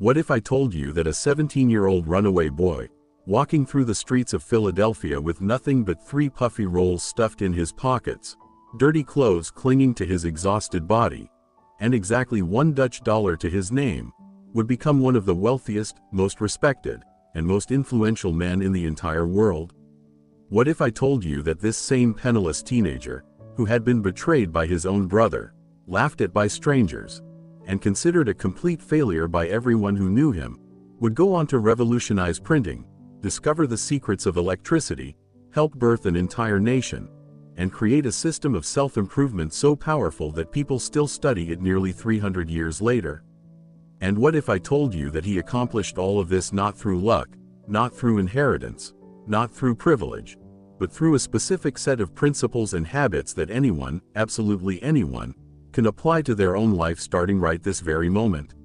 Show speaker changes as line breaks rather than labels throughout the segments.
What if I told you that a 17-year-old runaway boy, walking through the streets of Philadelphia with nothing but 3 puffy rolls stuffed in his pockets, dirty clothes clinging to his exhausted body, and exactly $1 to his name, would become one of the wealthiest, most respected, and most influential men in the entire world? What if I told you that this same penniless teenager, who had been betrayed by his own brother, laughed at by strangers, and considered a complete failure by everyone who knew him, would go on to revolutionize printing, discover the secrets of electricity, help birth an entire nation, and create a system of self-improvement so powerful that people still study it nearly 300 years later? And what if I told you that he accomplished all of this not through luck, not through inheritance, not through privilege, but through a specific set of principles and habits that anyone, absolutely anyone, can apply to their own life starting right this very moment?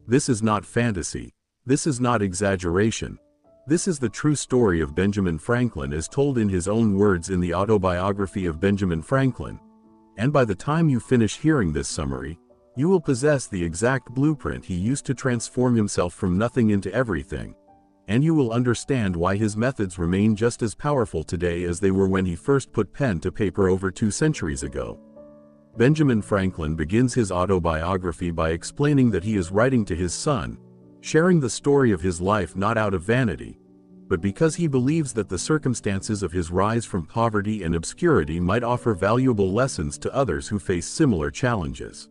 This is not fantasy. This is not exaggeration. This is the true story of Benjamin Franklin as told in his own words in the Autobiography of Benjamin Franklin. And by the time you finish hearing this summary, you will possess the exact blueprint he used to transform himself from nothing into everything. And you will understand why his methods remain just as powerful today as they were when he first put pen to paper over 2 centuries ago. Benjamin Franklin begins his autobiography by explaining that he is writing to his son, sharing the story of his life not out of vanity, but because he believes that the circumstances of his rise from poverty and obscurity might offer valuable lessons to others who face similar challenges.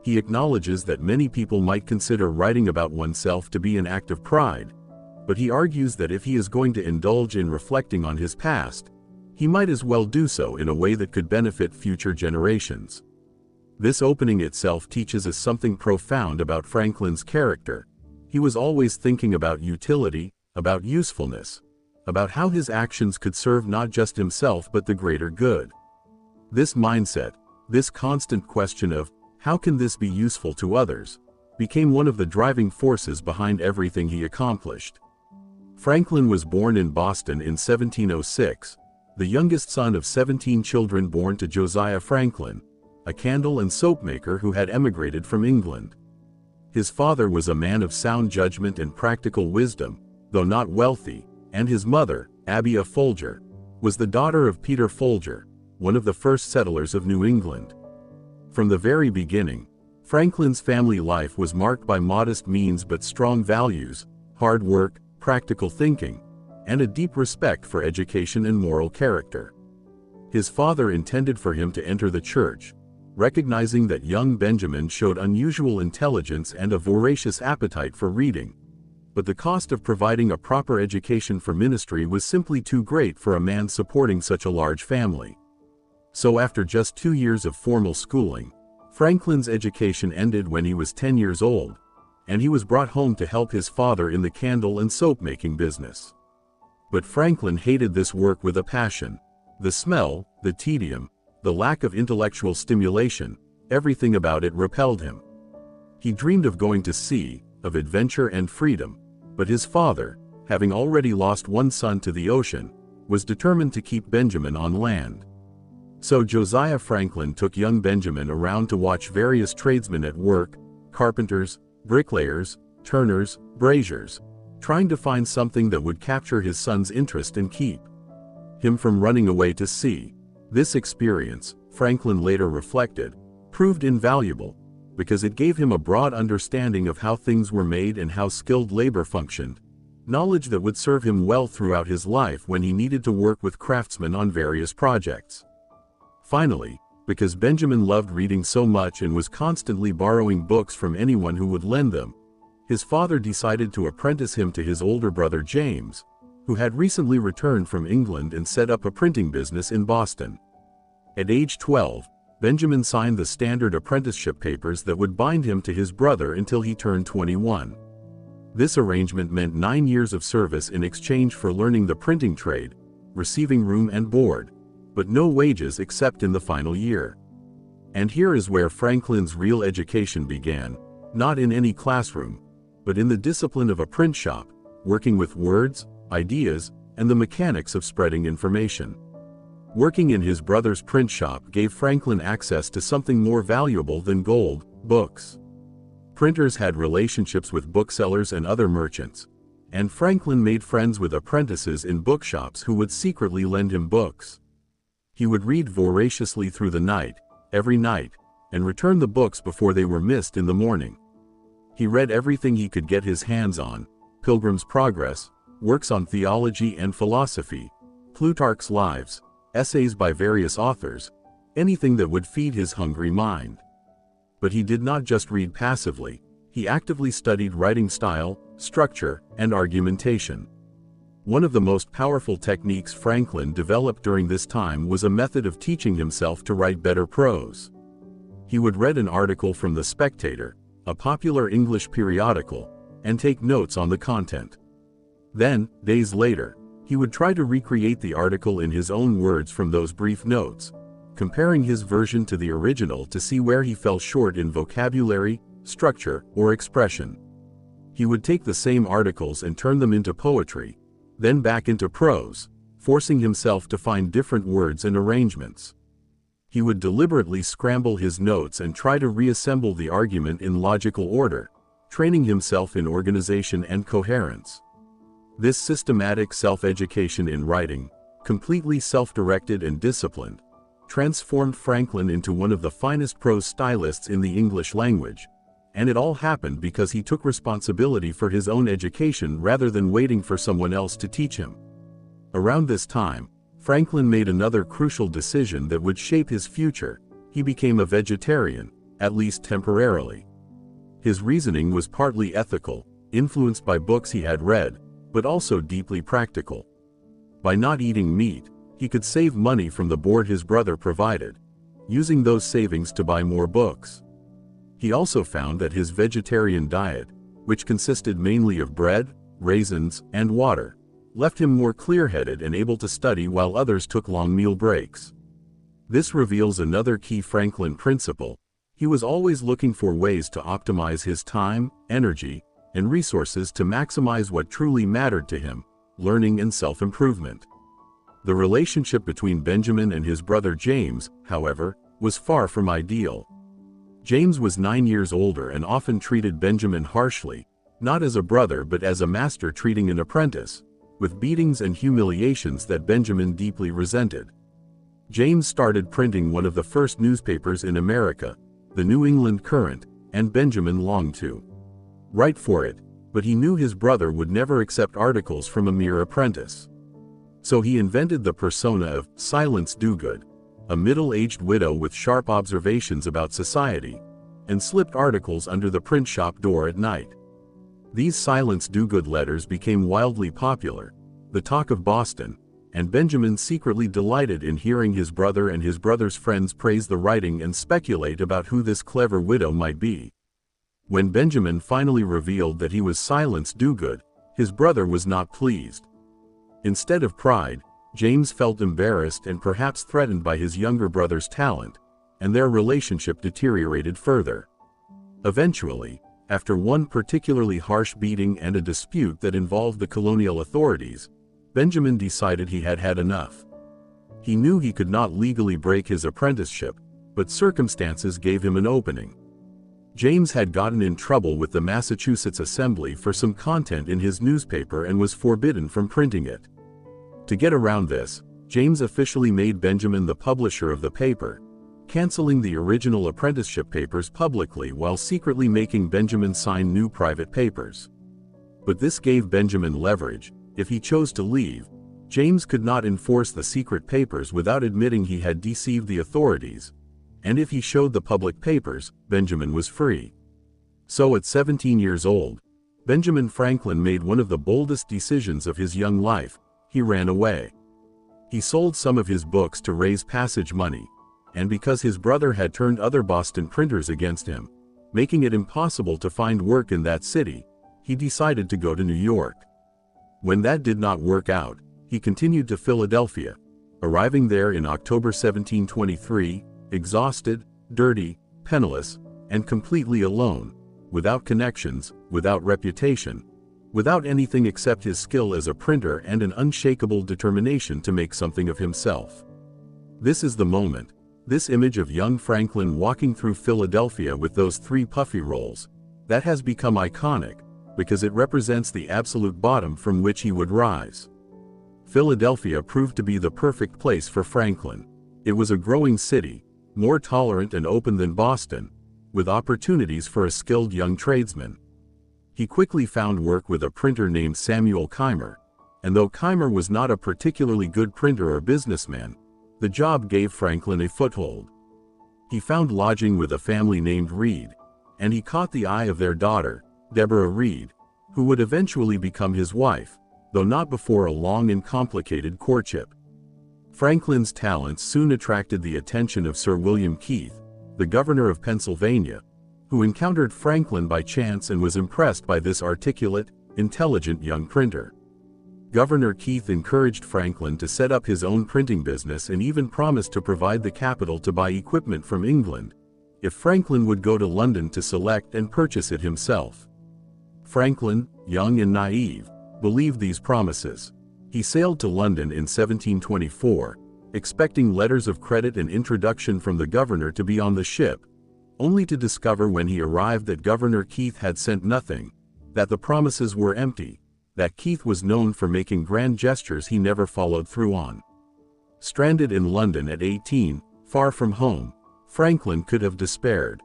He acknowledges that many people might consider writing about oneself to be an act of pride, but he argues that if he is going to indulge in reflecting on his past, he might as well do so in a way that could benefit future generations. This opening itself teaches us something profound about Franklin's character. He was always thinking about utility, about usefulness, about how his actions could serve not just himself but the greater good. This mindset, this constant question of, how can this be useful to others, became one of the driving forces behind everything he accomplished. Franklin was born in Boston in 1706, the youngest son of 17 children born to Josiah Franklin, a candle and soap maker who had emigrated from England. His father was a man of sound judgment and practical wisdom, though not wealthy, and his mother, Abiah Folger, was the daughter of Peter Folger, one of the first settlers of New England. From the very beginning, Franklin's family life was marked by modest means but strong values, hard work, practical thinking, and a deep respect for education and moral character. His father intended for him to enter the church, recognizing that young Benjamin showed unusual intelligence and a voracious appetite for reading. But the cost of providing a proper education for ministry was simply too great for a man supporting such a large family. So after just 2 years of formal schooling, Franklin's education ended when he was 10 years old, and he was brought home to help his father in the candle and soap making business. But Franklin hated this work with a passion. The smell, the tedium, the lack of intellectual stimulation, everything about it repelled him. He dreamed of going to sea, of adventure and freedom, but his father, having already lost one son to the ocean, was determined to keep Benjamin on land. So Josiah Franklin took young Benjamin around to watch various tradesmen at work, carpenters, bricklayers, turners, braziers, trying to find something that would capture his son's interest and keep him from running away to sea. This experience, Franklin later reflected, proved invaluable, because it gave him a broad understanding of how things were made and how skilled labor functioned, knowledge that would serve him well throughout his life when he needed to work with craftsmen on various projects. Finally, because Benjamin loved reading so much and was constantly borrowing books from anyone who would lend them, his father decided to apprentice him to his older brother James, who had recently returned from England and set up a printing business in Boston. At age 12, Benjamin signed the standard apprenticeship papers that would bind him to his brother until he turned 21. This arrangement meant 9 years of service in exchange for learning the printing trade, receiving room and board, but no wages except in the final year. And here is where Franklin's real education began, not in any classroom, but in the discipline of a print shop, working with words, ideas, and the mechanics of spreading information. Working in his brother's print shop gave Franklin access to something more valuable than gold, books. Printers had relationships with booksellers and other merchants, and Franklin made friends with apprentices in bookshops who would secretly lend him books. He would read voraciously through the night, every night, and return the books before they were missed in the morning. He read everything he could get his hands on: Pilgrim's Progress, works on theology and philosophy, Plutarch's Lives, essays by various authors, anything that would feed his hungry mind. But he did not just read passively, he actively studied writing style, structure, and argumentation. One of the most powerful techniques Franklin developed during this time was a method of teaching himself to write better prose. He would read an article from The Spectator, a popular English periodical, and take notes on the content. Then, days later, he would try to recreate the article in his own words from those brief notes, comparing his version to the original to see where he fell short in vocabulary, structure, or expression. He would take the same articles and turn them into poetry, then back into prose, forcing himself to find different words and arrangements. He would deliberately scramble his notes and try to reassemble the argument in logical order, training himself in organization and coherence. This systematic self-education in writing, completely self-directed and disciplined, transformed Franklin into one of the finest prose stylists in the English language, and it all happened because he took responsibility for his own education rather than waiting for someone else to teach him. Around this time, Franklin made another crucial decision that would shape his future. He became a vegetarian, at least temporarily. His reasoning was partly ethical, influenced by books he had read, but also deeply practical. By not eating meat, he could save money from the board his brother provided, using those savings to buy more books. He also found that his vegetarian diet, which consisted mainly of bread, raisins, and water, left him more clear-headed and able to study while others took long meal breaks. This reveals another key Franklin principle: he was always looking for ways to optimize his time, energy, and resources to maximize what truly mattered to him: learning and self-improvement. The relationship between Benjamin and his brother James, however, was far from ideal. James was 9 years older and often treated Benjamin harshly, not as a brother but as a master treating an apprentice, with beatings and humiliations that Benjamin deeply resented. James started printing one of the first newspapers in America, the New England Courant, and Benjamin longed to write for it, but he knew his brother would never accept articles from a mere apprentice. So he invented the persona of Silence Dogood, a middle-aged widow with sharp observations about society, and slipped articles under the print shop door at night. These Silence Dogood letters became wildly popular, the talk of Boston, and Benjamin secretly delighted in hearing his brother and his brother's friends praise the writing and speculate about who this clever widow might be. When Benjamin finally revealed that he was Silence Dogood, his brother was not pleased. Instead of pride, James felt embarrassed and perhaps threatened by his younger brother's talent, and their relationship deteriorated further. Eventually, after one particularly harsh beating and a dispute that involved the colonial authorities, Benjamin decided he had had enough. He knew he could not legally break his apprenticeship, but circumstances gave him an opening. James had gotten in trouble with the Massachusetts Assembly for some content in his newspaper and was forbidden from printing it. To get around this, James officially made Benjamin the publisher of the paper, canceling the original apprenticeship papers publicly while secretly making Benjamin sign new private papers. But this gave Benjamin leverage. If he chose to leave, James could not enforce the secret papers without admitting he had deceived the authorities, and if he showed the public papers, Benjamin was free. So at 17 years old, Benjamin Franklin made one of the boldest decisions of his young life. He ran away. He sold some of his books to raise passage money, and because his brother had turned other Boston printers against him, making it impossible to find work in that city, he decided to go to New York. When that did not work out, he continued to Philadelphia, arriving there in October 1723, exhausted, dirty, penniless, and completely alone, without connections, without reputation, without anything except his skill as a printer and an unshakable determination to make something of himself. This is the moment, this image of young Franklin walking through Philadelphia with those 3 puffy rolls, That has become iconic, because it represents the absolute bottom from which he would rise. Philadelphia proved to be the perfect place for Franklin. It was a growing city, more tolerant and open than Boston, with opportunities for a skilled young tradesman. He quickly found work with a printer named Samuel Keimer, and though Keimer was not a particularly good printer or businessman, the job gave Franklin a foothold. He found lodging with a family named Reed, and he caught the eye of their daughter, Deborah Reed, who would eventually become his wife, though not before a long and complicated courtship. Franklin's talents soon attracted the attention of Sir William Keith, the governor of Pennsylvania, who encountered Franklin by chance and was impressed by this articulate, intelligent young printer. Governor Keith encouraged Franklin to set up his own printing business and even promised to provide the capital to buy equipment from England, if Franklin would go to London to select and purchase it himself. Franklin, young and naive, believed these promises. He sailed to London in 1724, expecting letters of credit and introduction from the governor to be on the ship, only to discover when he arrived that Governor Keith had sent nothing, that the promises were empty, that Keith was known for making grand gestures he never followed through on. Stranded in London at 18, far from home, Franklin could have despaired.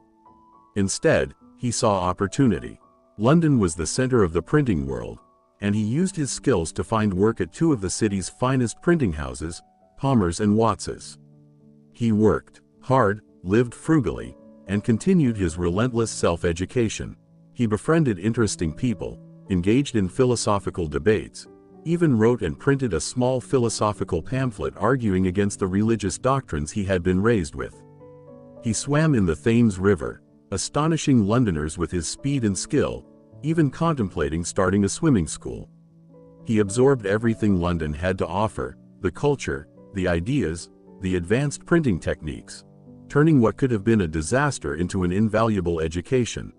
Instead, he saw opportunity. London was the center of the printing world, and he used his skills to find work at two of the city's finest printing houses, Palmer's and Watts's. He worked hard, lived frugally, and continued his relentless self-education. He befriended interesting people, engaged in philosophical debates, even wrote and printed a small philosophical pamphlet arguing against the religious doctrines he had been raised with. He swam in the Thames River, astonishing Londoners with his speed and skill, even contemplating starting a swimming school. He absorbed everything London had to offer, the culture, the ideas, the advanced printing techniques, turning what could have been a disaster into an invaluable education.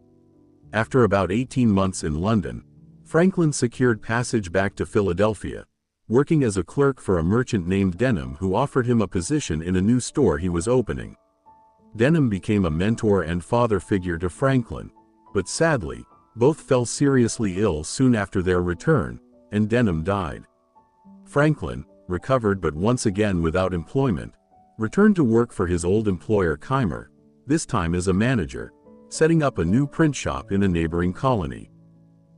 After about 18 months in London, Franklin secured passage back to Philadelphia, working as a clerk for a merchant named Denham who offered him a position in a new store he was opening. Denham became a mentor and father figure to Franklin, but sadly, both fell seriously ill soon after their return, and Denham died. Franklin, recovered but once again without employment, returned to work for his old employer Keimer, this time as a manager, setting up a new print shop in a neighboring colony.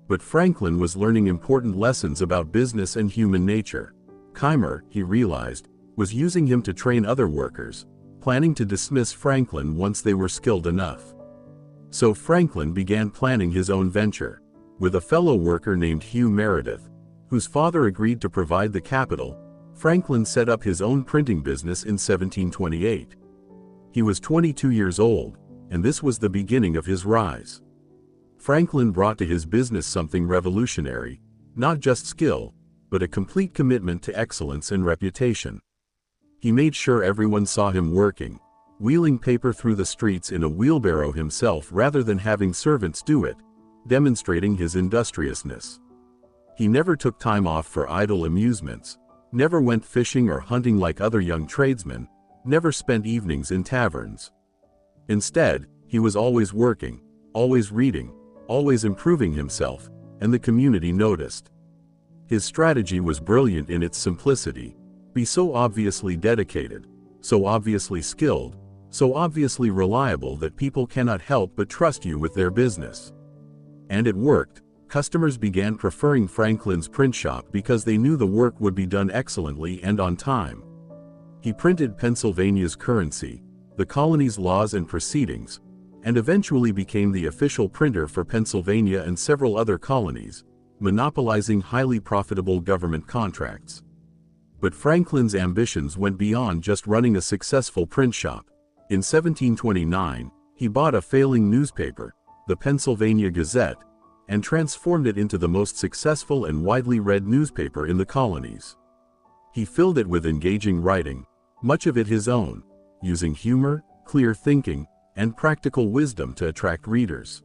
But Franklin was learning important lessons about business and human nature. Keimer, he realized, was using him to train other workers, planning to dismiss Franklin once they were skilled enough. So Franklin began planning his own venture, with a fellow worker named Hugh Meredith, whose father agreed to provide the capital. Franklin set up his own printing business in 1728. He was 22 years old, and this was the beginning of his rise. Franklin brought to his business something revolutionary, not just skill, but a complete commitment to excellence and reputation. He made sure everyone saw him working, wheeling paper through the streets in a wheelbarrow himself rather than having servants do it, demonstrating his industriousness. He never took time off for idle amusements, never went fishing or hunting like other young tradesmen, never spent evenings in taverns. Instead, he was always working, always reading, always improving himself, and the community noticed. His strategy was brilliant in its simplicity. Be so obviously dedicated, so obviously skilled, so obviously reliable that people cannot help but trust you with their business. And it worked. Customers began preferring Franklin's print shop because they knew the work would be done excellently and on time. He printed Pennsylvania's currency, the colony's laws and proceedings, and eventually became the official printer for Pennsylvania and several other colonies, monopolizing highly profitable government contracts. But Franklin's ambitions went beyond just running a successful print shop. In 1729, he bought a failing newspaper, the Pennsylvania Gazette, and transformed it into the most successful and widely read newspaper in the colonies. He filled it with engaging writing, much of it his own, using humor, clear thinking, and practical wisdom to attract readers.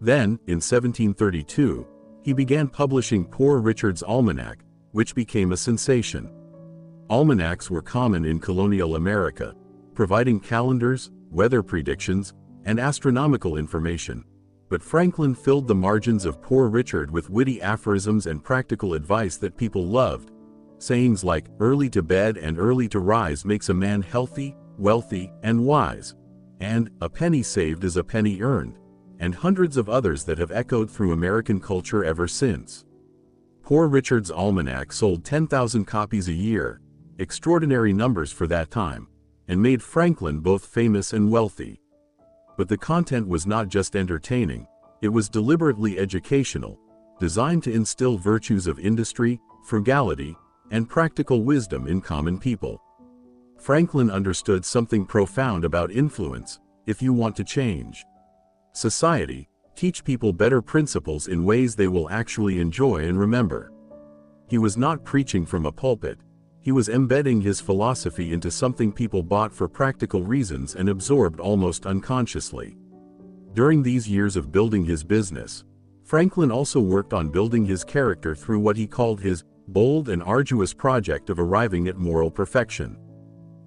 Then, in 1732, he began publishing Poor Richard's Almanac, which became a sensation. Almanacs were common in colonial America, providing calendars, weather predictions, and astronomical information. But Franklin filled the margins of Poor Richard with witty aphorisms and practical advice that people loved. Sayings like, "Early to bed and early to rise makes a man healthy, wealthy, and wise," and "A penny saved is a penny earned," and hundreds of others that have echoed through American culture ever since. Poor Richard's almanac sold 10,000 copies a year, extraordinary numbers for that time, and made Franklin both famous and wealthy. But the content was not just entertaining, it was deliberately educational, designed to instill virtues of industry, frugality, and practical wisdom in common people. Franklin understood something profound about influence. If you want to change society, teach people better principles in ways they will actually enjoy and remember. He was not preaching from a pulpit. He was embedding his philosophy into something people bought for practical reasons and absorbed almost unconsciously. During these years of building his business, Franklin also worked on building his character through what he called his bold and arduous project of arriving at moral perfection.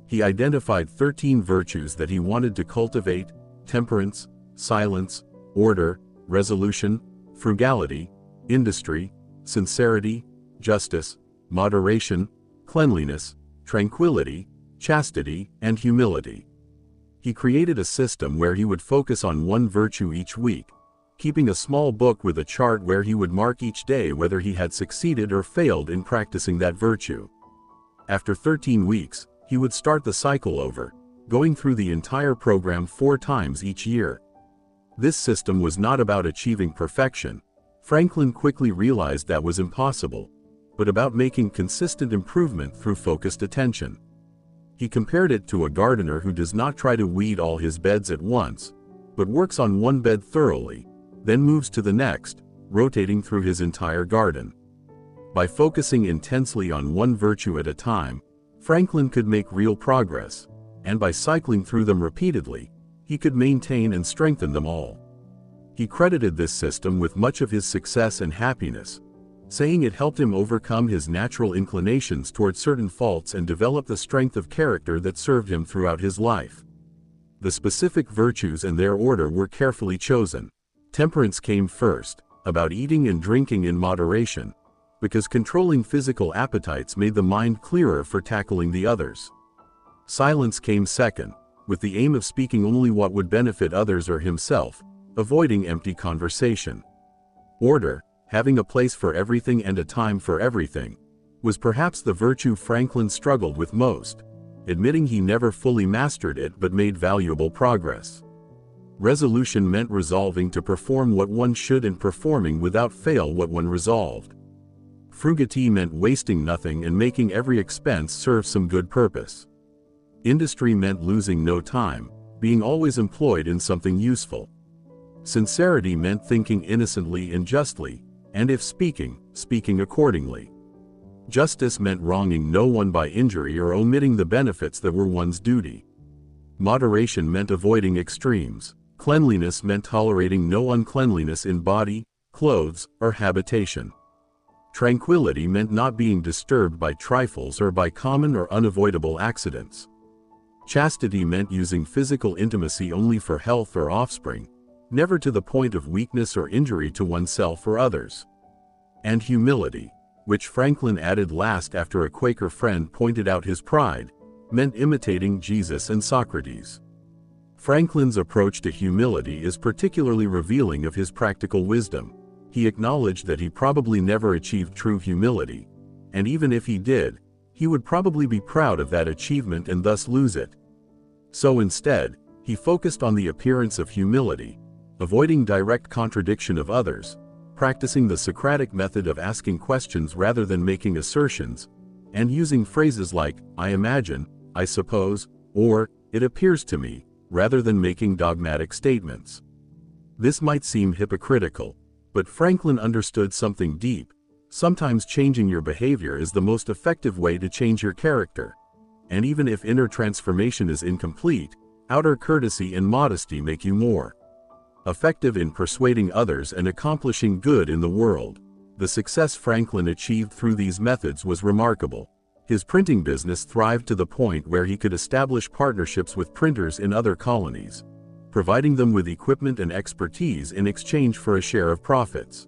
He identified 13 virtues that he wanted to cultivate: temperance, silence, order, resolution, frugality, industry, sincerity, justice, moderation, cleanliness, tranquility, chastity, and humility. He created a system where he would focus on one virtue each week, keeping a small book with a chart where he would mark each day whether he had succeeded or failed in practicing that virtue. After 13 weeks, he would start the cycle over, going through the entire program 4 times each year. This system was not about achieving perfection. Franklin quickly realized that was impossible, but about making consistent improvement through focused attention. He compared it to a gardener who does not try to weed all his beds at once, but works on one bed thoroughly, then moves to the next, rotating through his entire garden. By focusing intensely on one virtue at a time, Franklin could make real progress, and by cycling through them repeatedly, he could maintain and strengthen them all. He credited this system with much of his success and happiness, saying it helped him overcome his natural inclinations toward certain faults and develop the strength of character that served him throughout his life. The specific virtues and their order were carefully chosen. Temperance came first, about eating and drinking in moderation, because controlling physical appetites made the mind clearer for tackling the others. Silence came second, with the aim of speaking only what would benefit others or himself, avoiding empty conversation. Order, having a place for everything and a time for everything, was perhaps the virtue Franklin struggled with most, admitting he never fully mastered it but made valuable progress. Resolution meant resolving to perform what one should and performing without fail what one resolved. Frugality meant wasting nothing and making every expense serve some good purpose. Industry meant losing no time, being always employed in something useful. Sincerity meant thinking innocently and justly, and if speaking, speaking accordingly. Justice meant wronging no one by injury or omitting the benefits that were one's duty. Moderation meant avoiding extremes. Cleanliness meant tolerating no uncleanliness in body, clothes, or habitation. Tranquility meant not being disturbed by trifles or by common or unavoidable accidents. Chastity meant using physical intimacy only for health or offspring, never to the point of weakness or injury to oneself or others. And humility, which Franklin added last after a Quaker friend pointed out his pride, meant imitating Jesus and Socrates. Franklin's approach to humility is particularly revealing of his practical wisdom. He acknowledged that he probably never achieved true humility, and even if he did, he would probably be proud of that achievement and thus lose it. So instead, he focused on the appearance of humility, avoiding direct contradiction of others, practicing the Socratic method of asking questions rather than making assertions, and using phrases like, "I imagine," "I suppose," or "it appears to me," rather than making dogmatic statements. This might seem hypocritical, but Franklin understood something deep. Sometimes changing your behavior is the most effective way to change your character. And even if inner transformation is incomplete, outer courtesy and modesty make you more effective in persuading others and accomplishing good in the world. The success Franklin achieved through these methods was remarkable. His printing business thrived to the point where he could establish partnerships with printers in other colonies. providing them with equipment and expertise in exchange for a share of profits.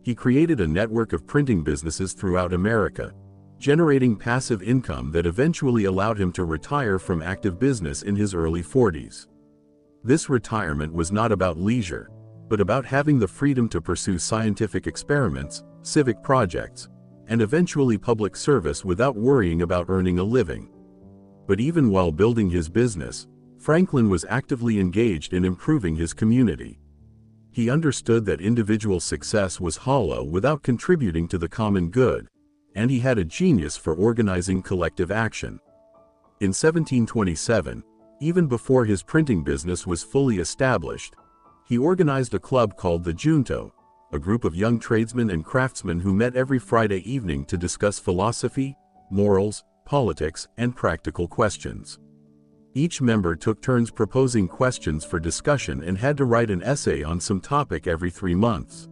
He created a network of printing businesses throughout America, generating passive income that eventually allowed him to retire from active business in his early 40s. This retirement was not about leisure, but about having the freedom to pursue scientific experiments, civic projects, and eventually public service without worrying about earning a living. But even while building his business, Franklin was actively engaged in improving his community. He understood that individual success was hollow without contributing to the common good, and he had a genius for organizing collective action. In 1727, even before his printing business was fully established, he organized a club called the Junto, a group of young tradesmen and craftsmen who met every Friday evening to discuss philosophy, morals, politics, and practical questions. Each member took turns proposing questions for discussion and had to write an essay on some topic every 3 months.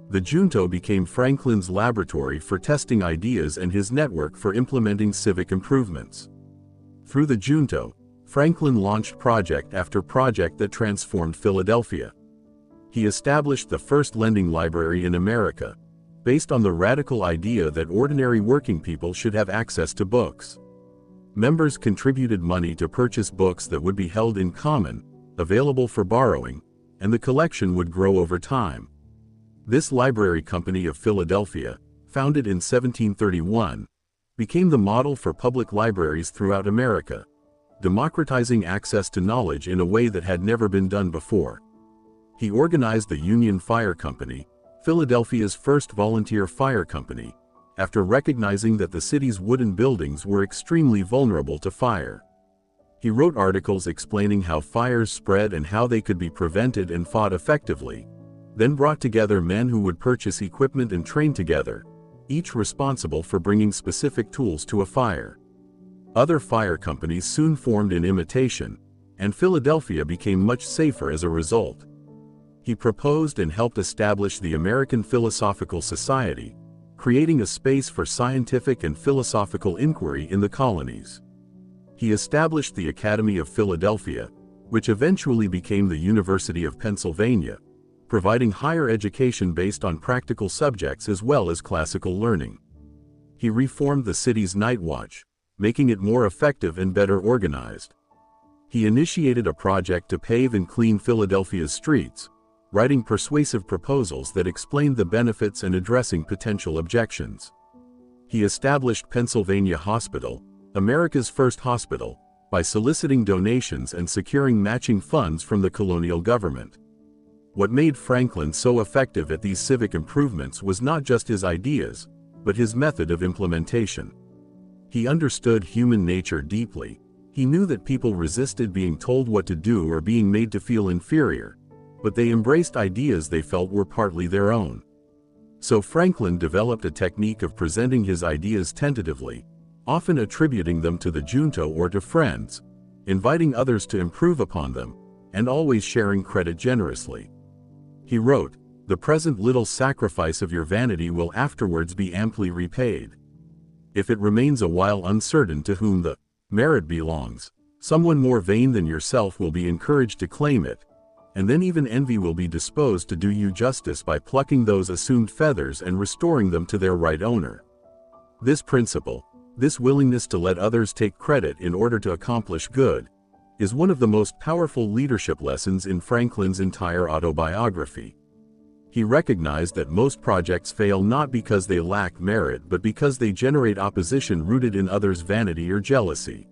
The Junto became Franklin's laboratory for testing ideas and his network for implementing civic improvements. Through the Junto, Franklin launched project after project that transformed Philadelphia. He established the first lending library in America, based on the radical idea that ordinary working people should have access to books. Members contributed money to purchase books that would be held in common, available for borrowing, and the collection would grow over time. This library company of Philadelphia, founded in 1731, became the model for public libraries throughout America, democratizing access to knowledge in a way that had never been done before. He organized the Union Fire Company, Philadelphia's first volunteer fire company, after recognizing that the city's wooden buildings were extremely vulnerable to fire. He wrote articles explaining how fires spread and how they could be prevented and fought effectively, then brought together men who would purchase equipment and train together, each responsible for bringing specific tools to a fire. Other fire companies soon formed in imitation, and Philadelphia became much safer as a result. He proposed and helped establish the American Philosophical Society, creating a space for scientific and philosophical inquiry in the colonies. He established the Academy of Philadelphia, which eventually became the University of Pennsylvania, providing higher education based on practical subjects as well as classical learning. He reformed the city's night watch, making it more effective and better organized. He initiated a project to pave and clean Philadelphia's streets, writing persuasive proposals that explained the benefits and addressing potential objections. He established Pennsylvania Hospital, America's first hospital, by soliciting donations and securing matching funds from the colonial government. What made Franklin so effective at these civic improvements was not just his ideas, but his method of implementation. He understood human nature deeply. He knew that people resisted being told what to do or being made to feel inferior, but they embraced ideas they felt were partly their own. So Franklin developed a technique of presenting his ideas tentatively, often attributing them to the Junto or to friends, inviting others to improve upon them, and always sharing credit generously. He wrote, "The present little sacrifice of your vanity will afterwards be amply repaid. If it remains a while uncertain to whom the merit belongs, someone more vain than yourself will be encouraged to claim it, and then even envy will be disposed to do you justice by plucking those assumed feathers and restoring them to their right owner." This principle, this willingness to let others take credit in order to accomplish good, is one of the most powerful leadership lessons in Franklin's entire autobiography. He recognized that most projects fail not because they lack merit but because they generate opposition rooted in others' vanity or jealousy.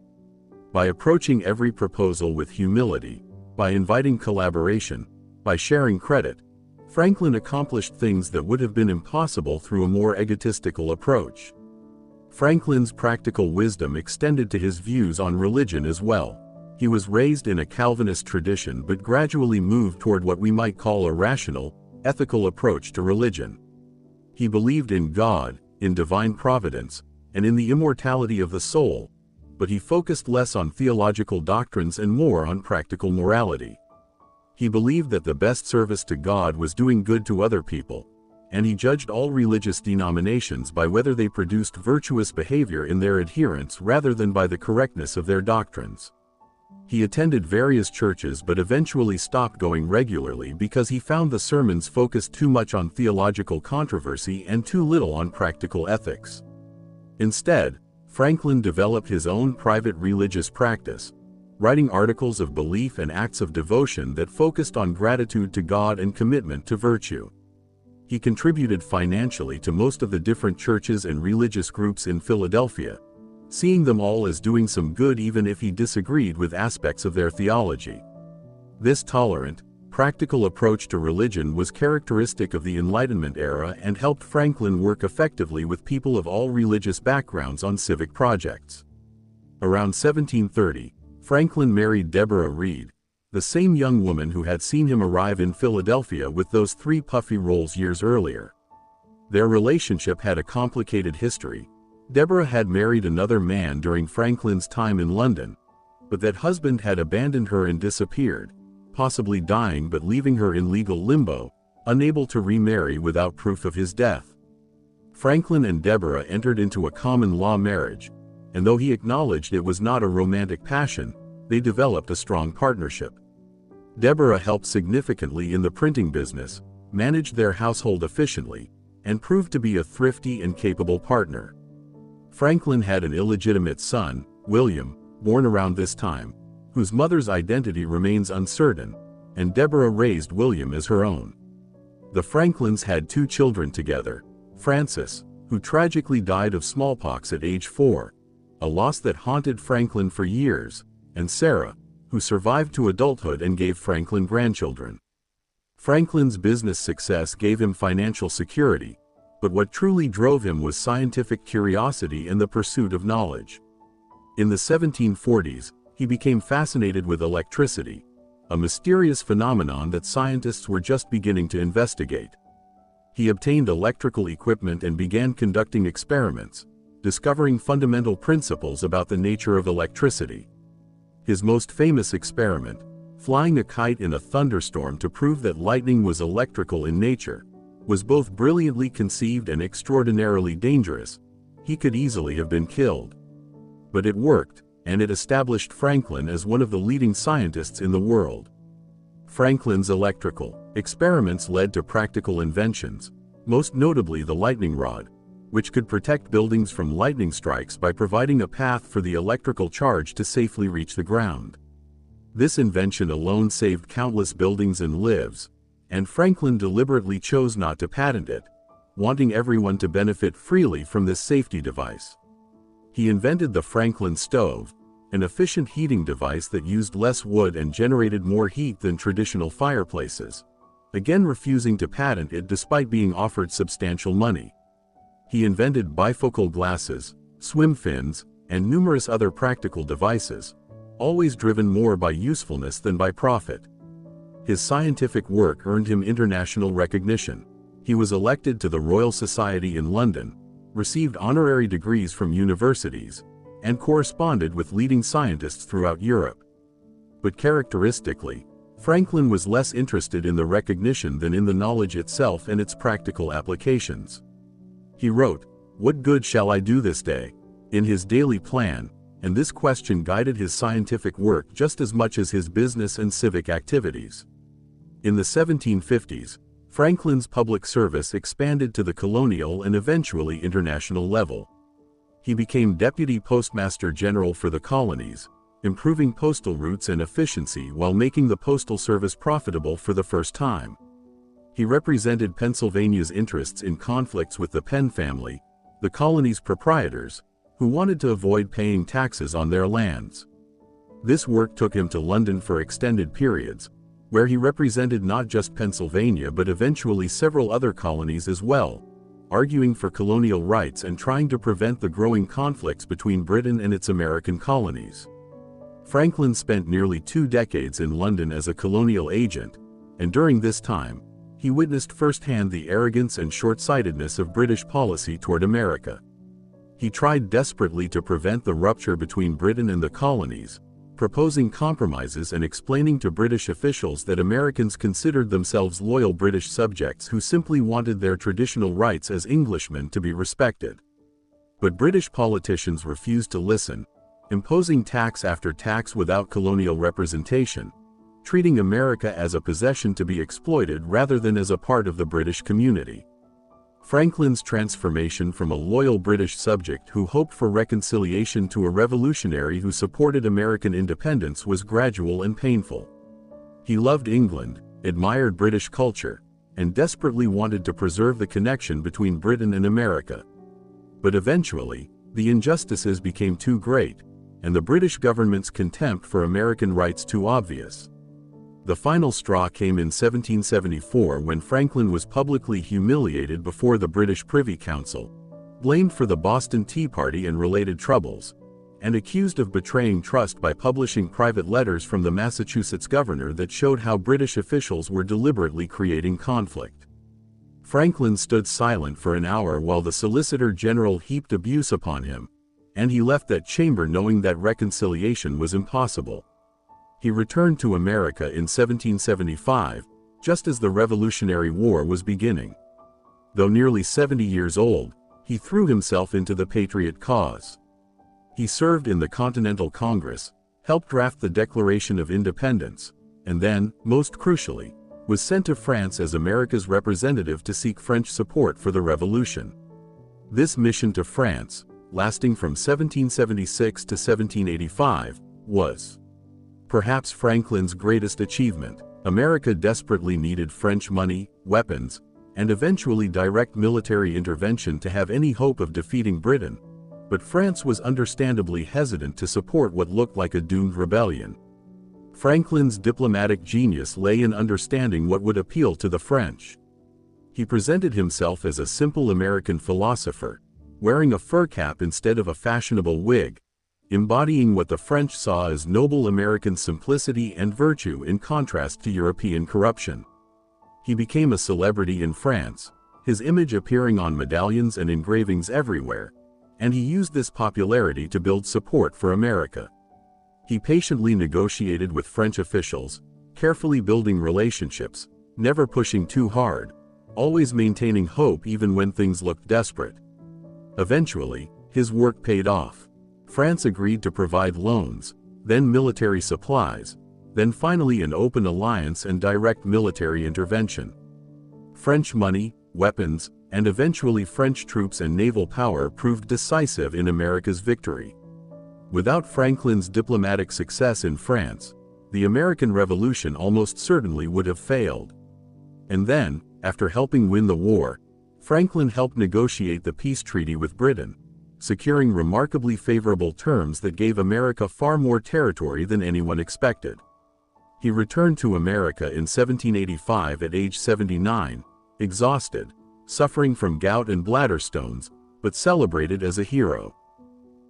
By approaching every proposal with humility, by inviting collaboration, by sharing credit, Franklin accomplished things that would have been impossible through a more egotistical approach. Franklin's practical wisdom extended to his views on religion as well. He was raised in a Calvinist tradition but gradually moved toward what we might call a rational, ethical approach to religion. He believed in God, in divine providence, and in the immortality of the soul, but he focused less on theological doctrines and more on practical morality. He believed that the best service to God was doing good to other people, and he judged all religious denominations by whether they produced virtuous behavior in their adherents rather than by the correctness of their doctrines. He attended various churches but eventually stopped going regularly because he found the sermons focused too much on theological controversy and too little on practical ethics. Instead, Franklin developed his own private religious practice, writing articles of belief and acts of devotion that focused on gratitude to God and commitment to virtue. He contributed financially to most of the different churches and religious groups in Philadelphia, seeing them all as doing some good even if he disagreed with aspects of their theology. This tolerant, practical approach to religion was characteristic of the Enlightenment era and helped Franklin work effectively with people of all religious backgrounds on civic projects. Around 1730, Franklin married Deborah Reed, the same young woman who had seen him arrive in Philadelphia with those 3 puffy rolls years earlier. Their relationship had a complicated history. Deborah had married another man during Franklin's time in London, but that husband had abandoned her and disappeared, possibly dying but leaving her in legal limbo, unable to remarry without proof of his death. Franklin and Deborah entered into a common-law marriage, and though he acknowledged it was not a romantic passion, they developed a strong partnership. Deborah helped significantly in the printing business, managed their household efficiently, and proved to be a thrifty and capable partner. Franklin had an illegitimate son, William, born around this time, whose mother's identity remains uncertain, and Deborah raised William as her own. The Franklins had 2 children together, Francis, who tragically died of smallpox at age 4, a loss that haunted Franklin for years, and Sarah, who survived to adulthood and gave Franklin grandchildren. Franklin's business success gave him financial security, but what truly drove him was scientific curiosity and the pursuit of knowledge. In the 1740s, he became fascinated with electricity, a mysterious phenomenon that scientists were just beginning to investigate. He obtained electrical equipment and began conducting experiments, discovering fundamental principles about the nature of electricity. His most famous experiment, flying a kite in a thunderstorm to prove that lightning was electrical in nature, was both brilliantly conceived and extraordinarily dangerous. He could easily have been killed. But it worked, and it established Franklin as one of the leading scientists in the world. Franklin's electrical experiments led to practical inventions, most notably the lightning rod, which could protect buildings from lightning strikes by providing a path for the electrical charge to safely reach the ground. This invention alone saved countless buildings and lives, and Franklin deliberately chose not to patent it, wanting everyone to benefit freely from this safety device. He invented the Franklin stove, an efficient heating device that used less wood and generated more heat than traditional fireplaces, again refusing to patent it despite being offered substantial money. He invented bifocal glasses, swim fins, and numerous other practical devices, always driven more by usefulness than by profit. His scientific work earned him international recognition. He was elected to the Royal Society in London, received honorary degrees from universities, and corresponded with leading scientists throughout Europe. But characteristically, Franklin was less interested in the recognition than in the knowledge itself and its practical applications. He wrote, "What good shall I do this day?" in his daily plan, and this question guided his scientific work just as much as his business and civic activities. In the 1750s, Franklin's public service expanded to the colonial and eventually international level. He became Deputy Postmaster General for the colonies, improving postal routes and efficiency while making the postal service profitable for the first time. He represented Pennsylvania's interests in conflicts with the Penn family, the colony's proprietors, who wanted to avoid paying taxes on their lands. This work took him to London for extended periods, where he represented not just Pennsylvania but eventually several other colonies as well, arguing for colonial rights and trying to prevent the growing conflicts between Britain and its American colonies. Franklin spent nearly 2 decades in London as a colonial agent, and during this time, he witnessed firsthand the arrogance and short-sightedness of British policy toward America. He tried desperately to prevent the rupture between Britain and the colonies, proposing compromises and explaining to British officials that Americans considered themselves loyal British subjects who simply wanted their traditional rights as Englishmen to be respected. But British politicians refused to listen, imposing tax after tax without colonial representation, treating America as a possession to be exploited rather than as a part of the British community. Franklin's transformation from a loyal British subject who hoped for reconciliation to a revolutionary who supported American independence was gradual and painful. He loved England, admired British culture, and desperately wanted to preserve the connection between Britain and America. But eventually, the injustices became too great, and the British government's contempt for American rights too obvious. The final straw came in 1774 when Franklin was publicly humiliated before the British Privy Council, blamed for the Boston Tea Party and related troubles, and accused of betraying trust by publishing private letters from the Massachusetts governor that showed how British officials were deliberately creating conflict. Franklin stood silent for an hour while the Solicitor General heaped abuse upon him, and he left that chamber knowing that reconciliation was impossible. He returned to America in 1775, just as the Revolutionary War was beginning. Though nearly 70 years old, he threw himself into the patriot cause. He served in the Continental Congress, helped draft the Declaration of Independence, and then, most crucially, was sent to France as America's representative to seek French support for the revolution. This mission to France, lasting from 1776 to 1785, was perhaps Franklin's greatest achievement. America desperately needed French money, weapons, and eventually direct military intervention to have any hope of defeating Britain, but France was understandably hesitant to support what looked like a doomed rebellion. Franklin's diplomatic genius lay in understanding what would appeal to the French. He presented himself as a simple American philosopher, wearing a fur cap instead of a fashionable wig, embodying what the French saw as noble American simplicity and virtue in contrast to European corruption. He became a celebrity in France, his image appearing on medallions and engravings everywhere, and he used this popularity to build support for America. He patiently negotiated with French officials, carefully building relationships, never pushing too hard, always maintaining hope even when things looked desperate. Eventually, his work paid off. France agreed to provide loans, then military supplies, then finally an open alliance and direct military intervention. French money, weapons, and eventually French troops and naval power proved decisive in America's victory. Without Franklin's diplomatic success in France, the American Revolution almost certainly would have failed. And then, after helping win the war, Franklin helped negotiate the peace treaty with Britain, securing remarkably favorable terms that gave America far more territory than anyone expected. He returned to America in 1785 at age 79, exhausted, suffering from gout and bladder stones, but celebrated as a hero.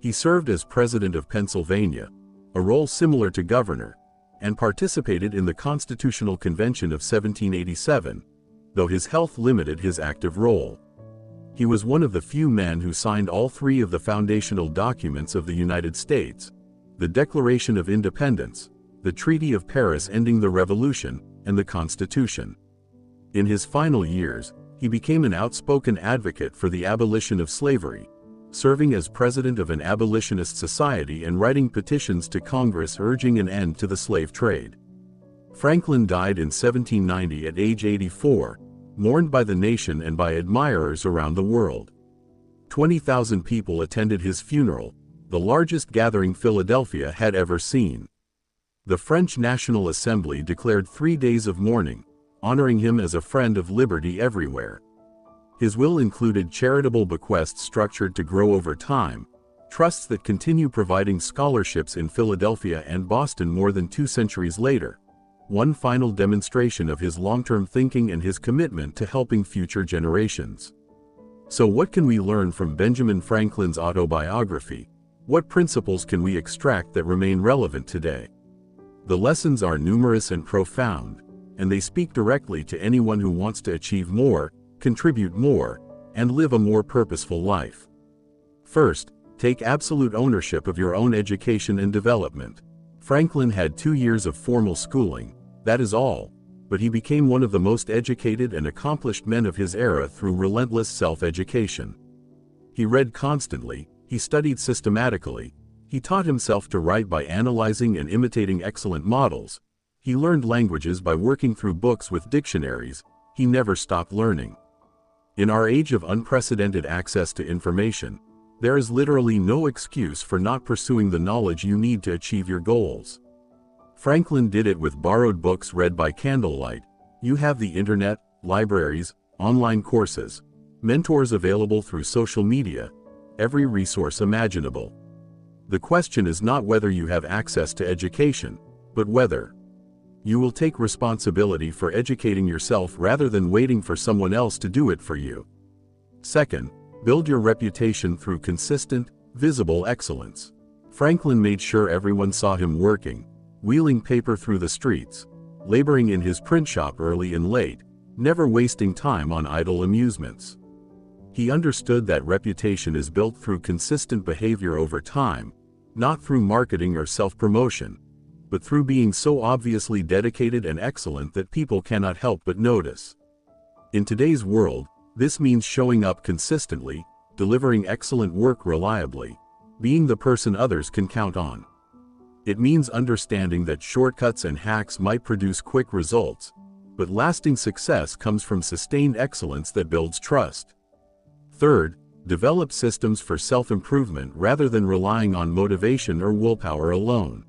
He served as President of Pennsylvania, a role similar to governor, and participated in the Constitutional Convention of 1787, though his health limited his active role. He was one of the few men who signed all three of the foundational documents of the United States: the Declaration of Independence, the Treaty of Paris ending the Revolution, and the Constitution. In his final years, he became an outspoken advocate for the abolition of slavery, serving as president of an abolitionist society and writing petitions to Congress urging an end to the slave trade. Franklin died in 1790 at age 84, mourned by the nation and by admirers around the world. 20,000 people attended his funeral, the largest gathering Philadelphia had ever seen. The French National Assembly declared 3 days of mourning, honoring him as a friend of liberty everywhere. His will included charitable bequests structured to grow over time, trusts that continue providing scholarships in Philadelphia and Boston more than 2 centuries later, one final demonstration of his long-term thinking and his commitment to helping future generations. So what can we learn from Benjamin Franklin's autobiography? What principles can we extract that remain relevant today? The lessons are numerous and profound, and they speak directly to anyone who wants to achieve more, contribute more, and live a more purposeful life. First, take absolute ownership of your own education and development. Franklin had 2 years of formal schooling, that is all, but he became one of the most educated and accomplished men of his era through relentless self-education. He read constantly, he studied systematically, He taught himself to write by analyzing and imitating excellent models. He learned languages by working through books with dictionaries. He never stopped learning. In our age of unprecedented access to information, there is literally no excuse for not pursuing the knowledge you need to achieve your goals. Franklin did it with borrowed books read by candlelight. You have the internet, libraries, online courses, mentors available through social media, every resource imaginable. The question is not whether you have access to education, but whether you will take responsibility for educating yourself rather than waiting for someone else to do it for you. Second, build your reputation through consistent, visible excellence. Franklin made sure everyone saw him working, wheeling paper through the streets, laboring in his print shop early and late, never wasting time on idle amusements. He understood that reputation is built through consistent behavior over time, not through marketing or self-promotion, but through being so obviously dedicated and excellent that people cannot help but notice. In today's world, this means showing up consistently, delivering excellent work reliably, being the person others can count on. It means understanding that shortcuts and hacks might produce quick results, but lasting success comes from sustained excellence that builds trust. Third, develop systems for self-improvement rather than relying on motivation or willpower alone.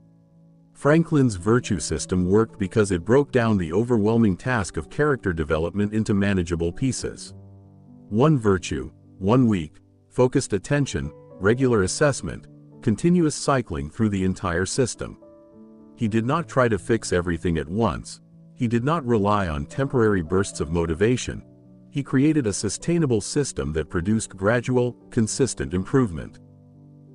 Franklin's virtue system worked because it broke down the overwhelming task of character development into manageable pieces. 1 virtue, 1 week, focused attention, regular assessment, continuous cycling through the entire system. He did not try to fix everything at once. He did not rely on temporary bursts of motivation. He created a sustainable system that produced gradual, consistent improvement.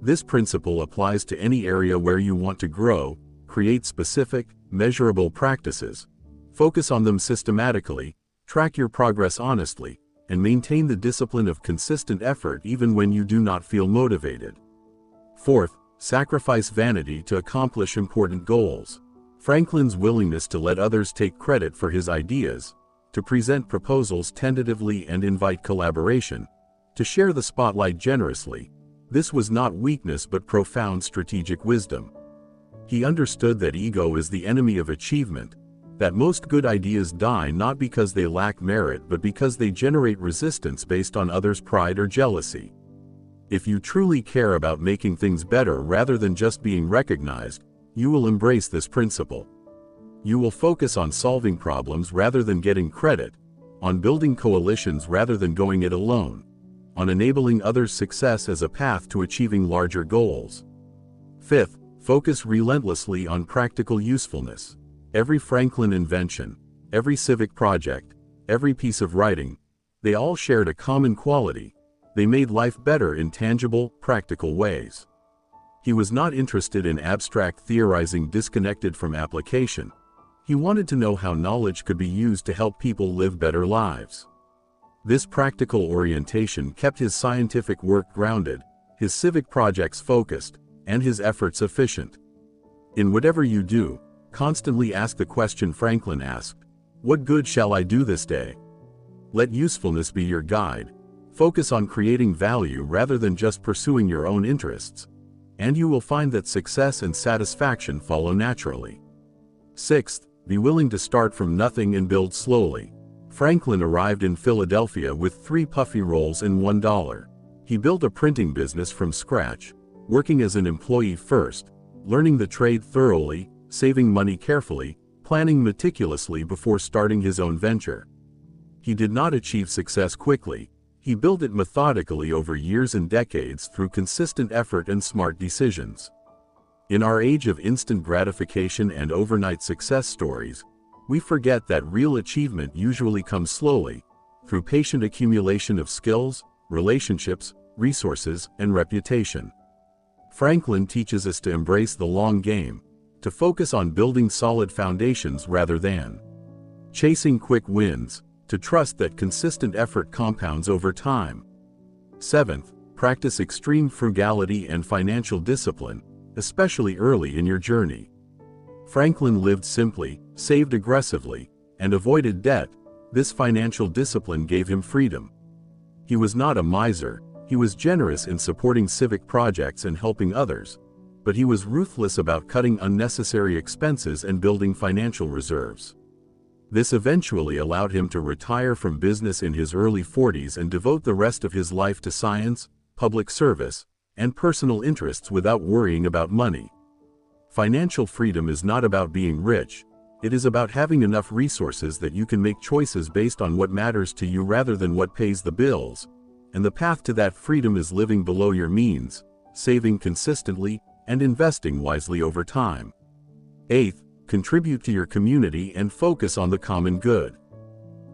This principle applies to any area where you want to grow. Create specific, measurable practices. Focus on them systematically, track your progress honestly, and maintain the discipline of consistent effort even when you do not feel motivated. Fourth, sacrifice vanity to accomplish important goals. Franklin's willingness to let others take credit for his ideas, to present proposals tentatively and invite collaboration, to share the spotlight generously, this was not weakness but profound strategic wisdom. He understood that ego is the enemy of achievement, that most good ideas die not because they lack merit but because they generate resistance based on others' pride or jealousy. If you truly care about making things better rather than just being recognized, you will embrace this principle. You will focus on solving problems rather than getting credit, on building coalitions rather than going it alone, on enabling others' success as a path to achieving larger goals. Fifth, focus relentlessly on practical usefulness. Every Franklin invention, every civic project, every piece of writing, they all shared a common quality. They made life better in tangible, practical ways. He was not interested in abstract theorizing disconnected from application. He wanted to know how knowledge could be used to help people live better lives. This practical orientation kept his scientific work grounded, his civic projects focused, and his efforts efficient. In whatever you do, constantly ask the question Franklin asked, "What good shall I do this day?" Let usefulness be your guide. Focus on creating value rather than just pursuing your own interests, and you will find that success and satisfaction follow naturally. Sixth, be willing to start from nothing and build slowly. Franklin arrived in Philadelphia with 3 puffy rolls and $1. He built a printing business from scratch, working as an employee first, learning the trade thoroughly, saving money carefully, planning meticulously before starting his own venture. He did not achieve success quickly. He built it methodically over years and decades through consistent effort and smart decisions. In our age of instant gratification and overnight success stories, we forget that real achievement usually comes slowly, through patient accumulation of skills, relationships, resources, and reputation. Franklin teaches us to embrace the long game, to focus on building solid foundations rather than chasing quick wins, to trust that consistent effort compounds over time. Seventh, practice extreme frugality and financial discipline, especially early in your journey. Franklin lived simply, saved aggressively, and avoided debt. This financial discipline gave him freedom. He was not a miser. He was generous in supporting civic projects and helping others. but he was ruthless about cutting unnecessary expenses and building financial reserves. This eventually allowed him to retire from business in his early 40s and devote the rest of his life to science, public service, and personal interests without worrying about money. Financial freedom is not about being rich. It is about having enough resources that you can make choices based on what matters to you rather than what pays the bills. And the path to that freedom is living below your means, saving consistently, and investing wisely over time. 8th, contribute to your community and focus on the common good.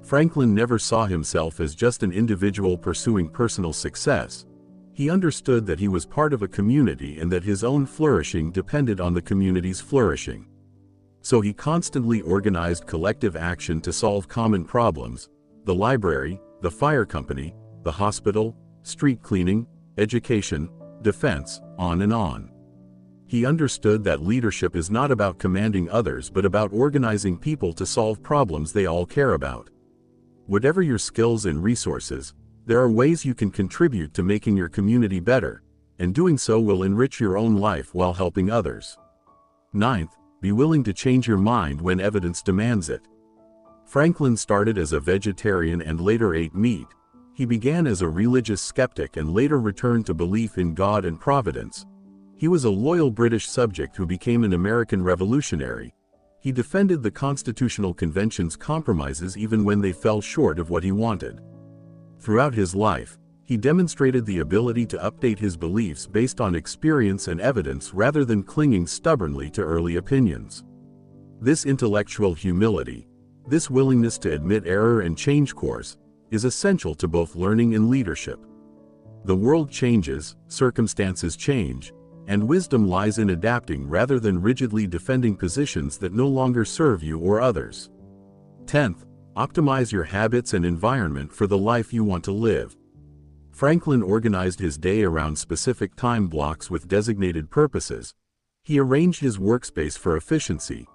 Franklin never saw himself as just an individual pursuing personal success. He understood that he was part of a community and that his own flourishing depended on the community's flourishing. So he constantly organized collective action to solve common problems: the library, the fire company, the hospital, street cleaning, education, defense, on and on. He understood that leadership is not about commanding others but about organizing people to solve problems they all care about. Whatever your skills and resources, there are ways you can contribute to making your community better, and doing so will enrich your own life while helping others. 9th, be willing to change your mind when evidence demands it. Franklin started as a vegetarian and later ate meat. He began as a religious skeptic and later returned to belief in God and providence. He was a loyal British subject who became an American revolutionary. He defended the Constitutional Convention's compromises even when they fell short of what he wanted. Throughout his life, he demonstrated the ability to update his beliefs based on experience and evidence rather than clinging stubbornly to early opinions. This intellectual humility, this willingness to admit error and change course, is essential to both learning and leadership. The world changes, circumstances change, and wisdom lies in adapting rather than rigidly defending positions that no longer serve you or others. 10th, optimize your habits and environment for the life you want to live. Franklin organized his day around specific time blocks with designated purposes. He arranged his workspace for efficiency.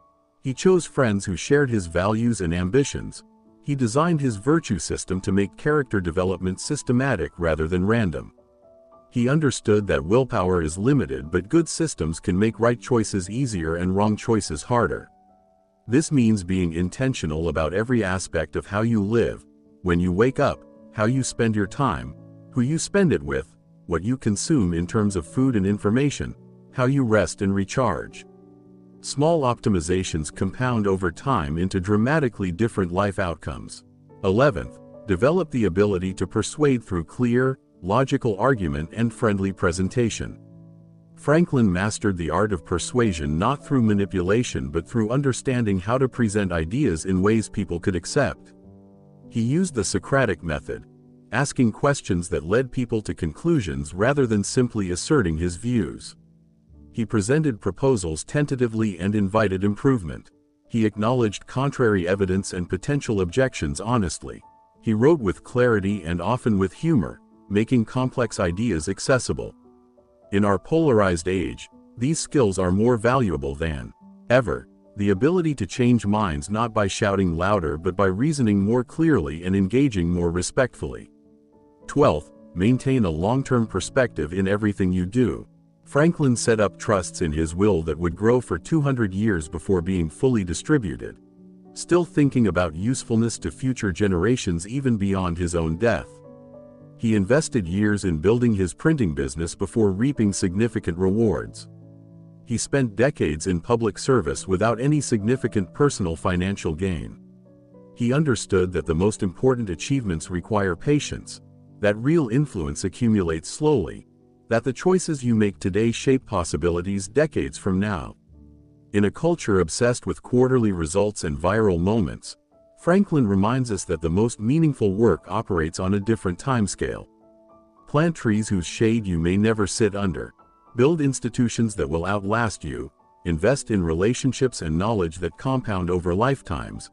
He chose friends who shared his values and ambitions. He designed his virtue system to make character development systematic rather than random. He understood that willpower is limited, but good systems can make right choices easier and wrong choices harder. This means being intentional about every aspect of how you live: when you wake up, how you spend your time, who you spend it with, what you consume in terms of food and information, how you rest and recharge. Small optimizations compound over time into dramatically different life outcomes. 11th, develop the ability to persuade through clear, logical argument and friendly presentation. Franklin mastered the art of persuasion not through manipulation but through understanding how to present ideas in ways people could accept. He used the Socratic method, asking questions that led people to conclusions rather than simply asserting his views. He presented proposals tentatively and invited improvement. He acknowledged contrary evidence and potential objections honestly. He wrote with clarity and often with humor, making complex ideas accessible. In our polarized age, these skills are more valuable than ever. The ability to change minds not by shouting louder but by reasoning more clearly and engaging more respectfully. 12th, maintain a long-term perspective in everything you do. Franklin set up trusts in his will that would grow for 200 years before being fully distributed, still thinking about usefulness to future generations even beyond his own death. He invested years in building his printing business before reaping significant rewards. He spent decades in public service without any significant personal financial gain. He understood that the most important achievements require patience, that real influence accumulates slowly, that the choices you make today shape possibilities decades from now. In a culture obsessed with quarterly results and viral moments, Franklin reminds us that the most meaningful work operates on a different timescale. Plant trees whose shade you may never sit under. Build institutions that will outlast you. Invest in relationships and knowledge that compound over lifetimes.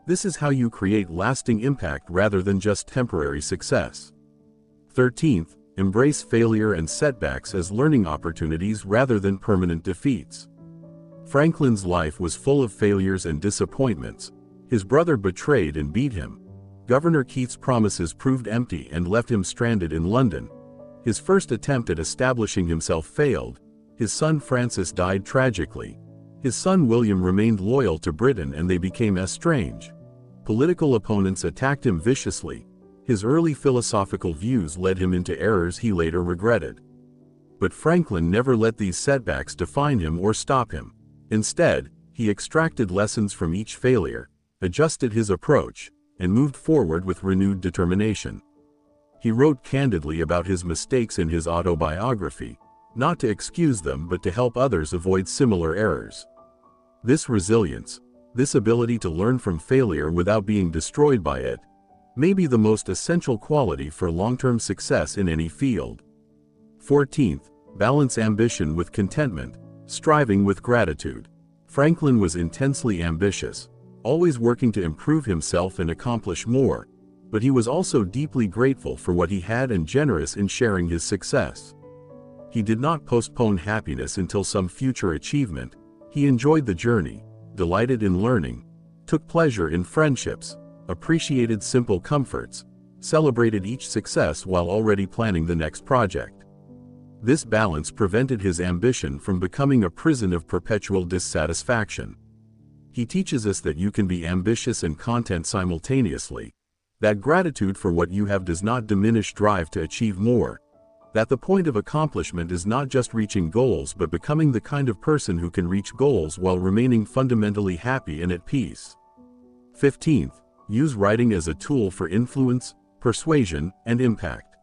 This is how you create lasting impact rather than just temporary success. 13th, embrace failure and setbacks as learning opportunities rather than permanent defeats. Franklin's life was full of failures and disappointments. His brother betrayed and beat him. Governor Keith's promises proved empty and left him stranded in London. His first attempt at establishing himself failed. His son Francis died tragically. His son William remained loyal to Britain and they became estranged. Political opponents attacked him viciously. His early philosophical views led him into errors he later regretted. But Franklin never let these setbacks define him or stop him. Instead, he extracted lessons from each failure, adjusted his approach, and moved forward with renewed determination. He wrote candidly about his mistakes in his autobiography, not to excuse them but to help others avoid similar errors. This resilience, this ability to learn from failure without being destroyed by it, may be the most essential quality for long-term success in any field. 14th, balance ambition with contentment, striving with gratitude. Franklin was intensely ambitious, always working to improve himself and accomplish more, but he was also deeply grateful for what he had and generous in sharing his success. He did not postpone happiness until some future achievement. He enjoyed the journey, delighted in learning, took pleasure in friendships, appreciated simple comforts, celebrated each success while already planning the next project. This balance prevented his ambition from becoming a prison of perpetual dissatisfaction. He teaches us that you can be ambitious and content simultaneously, that gratitude for what you have does not diminish drive to achieve more, that the point of accomplishment is not just reaching goals but becoming the kind of person who can reach goals while remaining fundamentally happy and at peace. 15th, use writing as a tool for influence, persuasion, and impact.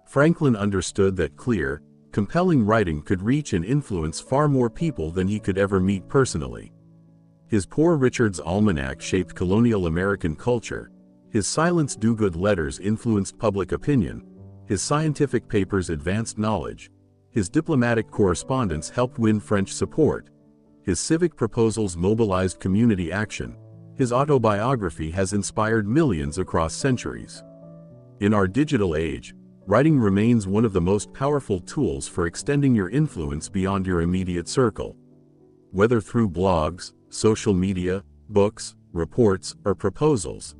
Franklin understood that clear, compelling writing could reach and influence far more people than he could ever meet personally. His Poor Richard's Almanac shaped colonial American culture, his silence do-good letters influenced public opinion, his scientific papers advanced knowledge, his diplomatic correspondence helped win French support, his civic proposals mobilized community action, his autobiography has inspired millions across centuries. In our digital age, writing remains one of the most powerful tools for extending your influence beyond your immediate circle. Whether through blogs, social media, books, reports, or proposals,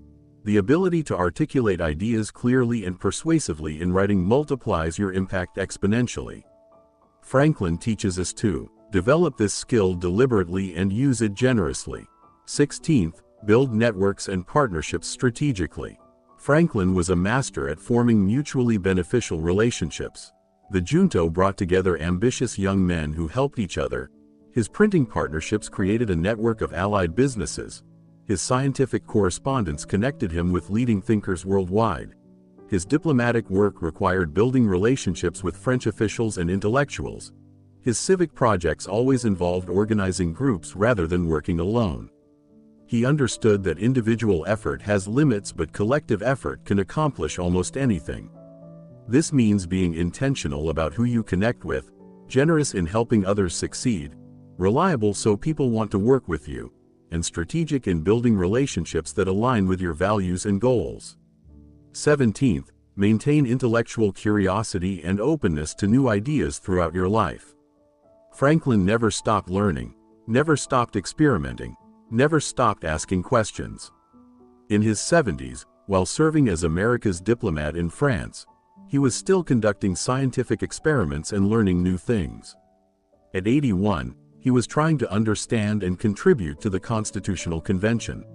the ability to articulate ideas clearly and persuasively in writing multiplies your impact exponentially. Franklin teaches us to develop this skill deliberately and use it generously. 16th, build networks and partnerships strategically. Franklin was a master at forming mutually beneficial relationships. The Junto brought together ambitious young men who helped each other. His printing partnerships created a network of allied businesses. His scientific correspondence connected him with leading thinkers worldwide. His diplomatic work required building relationships with French officials and intellectuals. His civic projects always involved organizing groups rather than working alone. He understood that individual effort has limits but collective effort can accomplish almost anything. This means being intentional about who you connect with, generous in helping others succeed, reliable so people want to work with you, and strategic in building relationships that align with your values and goals. 17th, maintain intellectual curiosity and openness to new ideas throughout your life. Franklin never stopped learning, never stopped experimenting, never stopped asking questions. In his 70s, while serving as America's diplomat in France, he was still conducting scientific experiments and learning new things. At 81, he was trying to understand and contribute to the Constitutional Convention.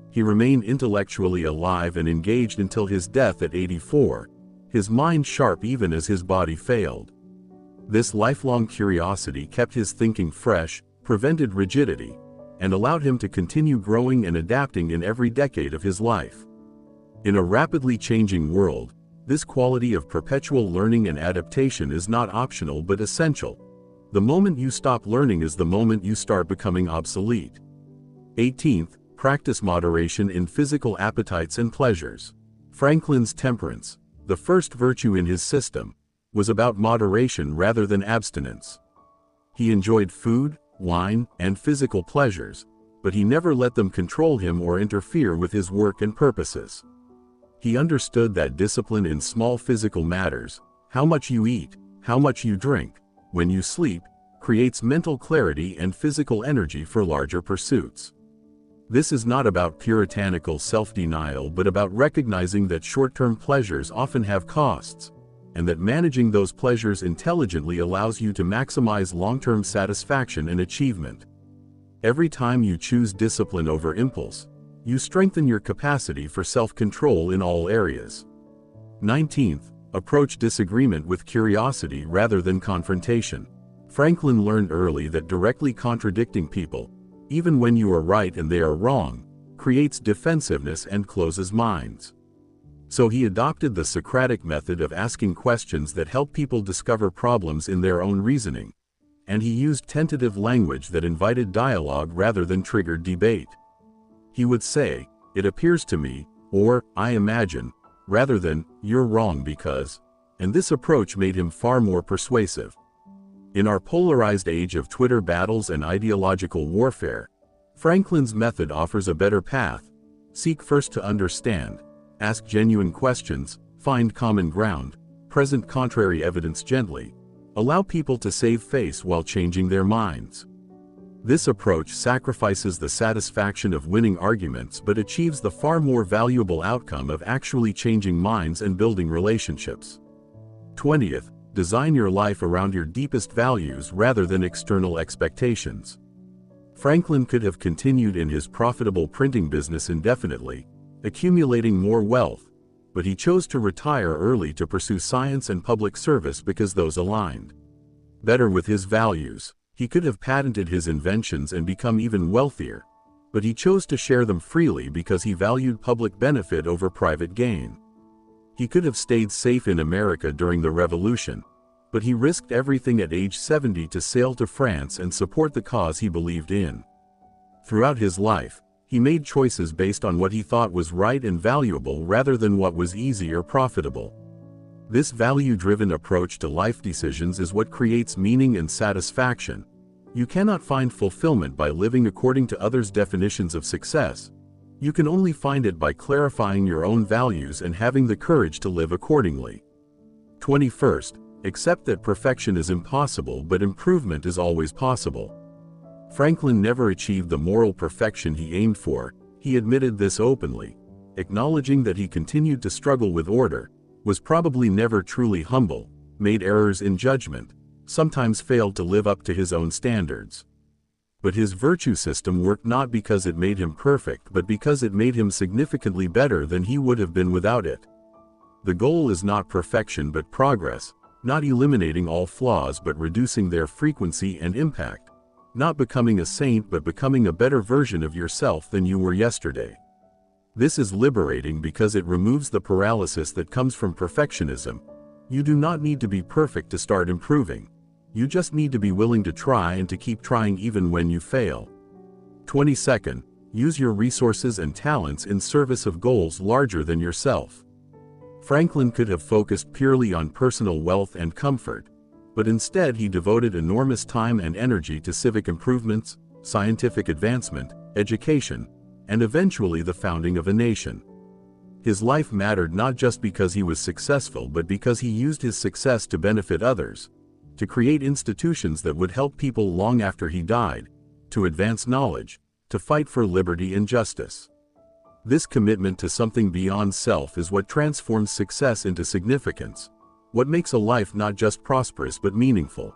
He remained intellectually alive and engaged until his death at 84, his mind sharp even as his body failed. This lifelong curiosity kept his thinking fresh, prevented rigidity, and allowed him to continue growing and adapting in every decade of his life. In a rapidly changing world, this quality of perpetual learning and adaptation is not optional but essential. The moment you stop learning is the moment you start becoming obsolete. 18th, practice moderation in physical appetites and pleasures. Franklin's temperance, the first virtue in his system, was about moderation rather than abstinence. He enjoyed food, wine, and physical pleasures, but he never let them control him or interfere with his work and purposes. He understood that discipline in small physical matters, how much you eat, how much you drink, when you sleep, creates mental clarity and physical energy for larger pursuits. This is not about puritanical self-denial but about recognizing that short-term pleasures often have costs. and that managing those pleasures intelligently allows you to maximize long-term satisfaction and achievement. Every time you choose discipline over impulse, you strengthen your capacity for self-control in all areas. 19th, approach disagreement with curiosity rather than confrontation. Franklin learned early that directly contradicting people, even when you are right and they are wrong, creates defensiveness and closes minds. So he adopted the Socratic method of asking questions that help people discover problems in their own reasoning, and he used tentative language that invited dialogue rather than triggered debate. He would say, "It appears to me," or "I imagine," rather than "You're wrong because," and this approach made him far more persuasive. In our polarized age of Twitter battles and ideological warfare, Franklin's method offers a better path. Seek first to understand, ask genuine questions, find common ground, present contrary evidence gently, allow people to save face while changing their minds. This approach sacrifices the satisfaction of winning arguments but achieves the far more valuable outcome of actually changing minds and building relationships. 20th, design your life around your deepest values rather than external expectations. Franklin could have continued in his profitable printing business indefinitely, accumulating more wealth, but he chose to retire early to pursue science and public service because those aligned better with his values. He could have patented his inventions and become even wealthier, but he chose to share them freely because he valued public benefit over private gain. He could have stayed safe in America during the Revolution, but he risked everything at age 70 to sail to France and support the cause he believed in. Throughout his life, he made choices based on what he thought was right and valuable rather than what was easy or profitable. This value-driven approach to life decisions is what creates meaning and satisfaction. You cannot find fulfillment by living according to others' definitions of success. You can only find it by clarifying your own values and having the courage to live accordingly. 21st, accept that perfection is impossible but improvement is always possible. Franklin never achieved the moral perfection he aimed for. He admitted this openly. Acknowledging that he continued to struggle with order, was probably never truly humble, made errors in judgment, sometimes failed to live up to his own standards. But his virtue system worked not because it made him perfect but because it made him significantly better than he would have been without it. The goal is not perfection but progress, not eliminating all flaws but reducing their frequency and impact, not becoming a saint but becoming a better version of yourself than you were yesterday. This is liberating because it removes the paralysis that comes from perfectionism. You do not need to be perfect to start improving. You just need to be willing to try and to keep trying even when you fail. 22nd, use your resources and talents in service of goals larger than yourself. Franklin could have focused purely on personal wealth and comfort, but instead he devoted enormous time and energy to civic improvements, scientific advancement, education, and eventually the founding of a nation. His life mattered not just because he was successful but because he used his success to benefit others, to create institutions that would help people long after he died, to advance knowledge, to fight for liberty and justice. This commitment to something beyond self is what transforms success into significance, what makes a life not just prosperous but meaningful.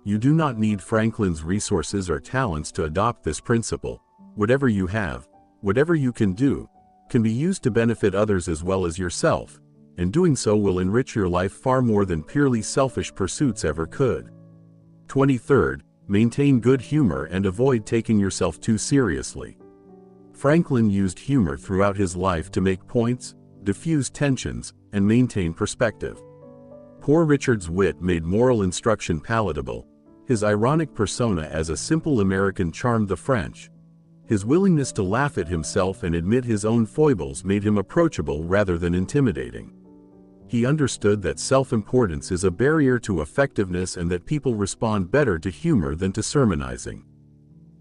You do not need Franklin's resources or talents to adopt this principle. Whatever you have, whatever you can do, can be used to benefit others as well as yourself, and doing so will enrich your life far more than purely selfish pursuits ever could. 23rd, maintain good humor and avoid taking yourself too seriously. Franklin used humor throughout his life to make points, diffuse tensions, and maintain perspective. Poor Richard's wit made moral instruction palatable. His ironic persona as a simple American charmed the French. His willingness to laugh at himself and admit his own foibles made him approachable rather than intimidating. He understood that self-importance is a barrier to effectiveness and that people respond better to humor than to sermonizing.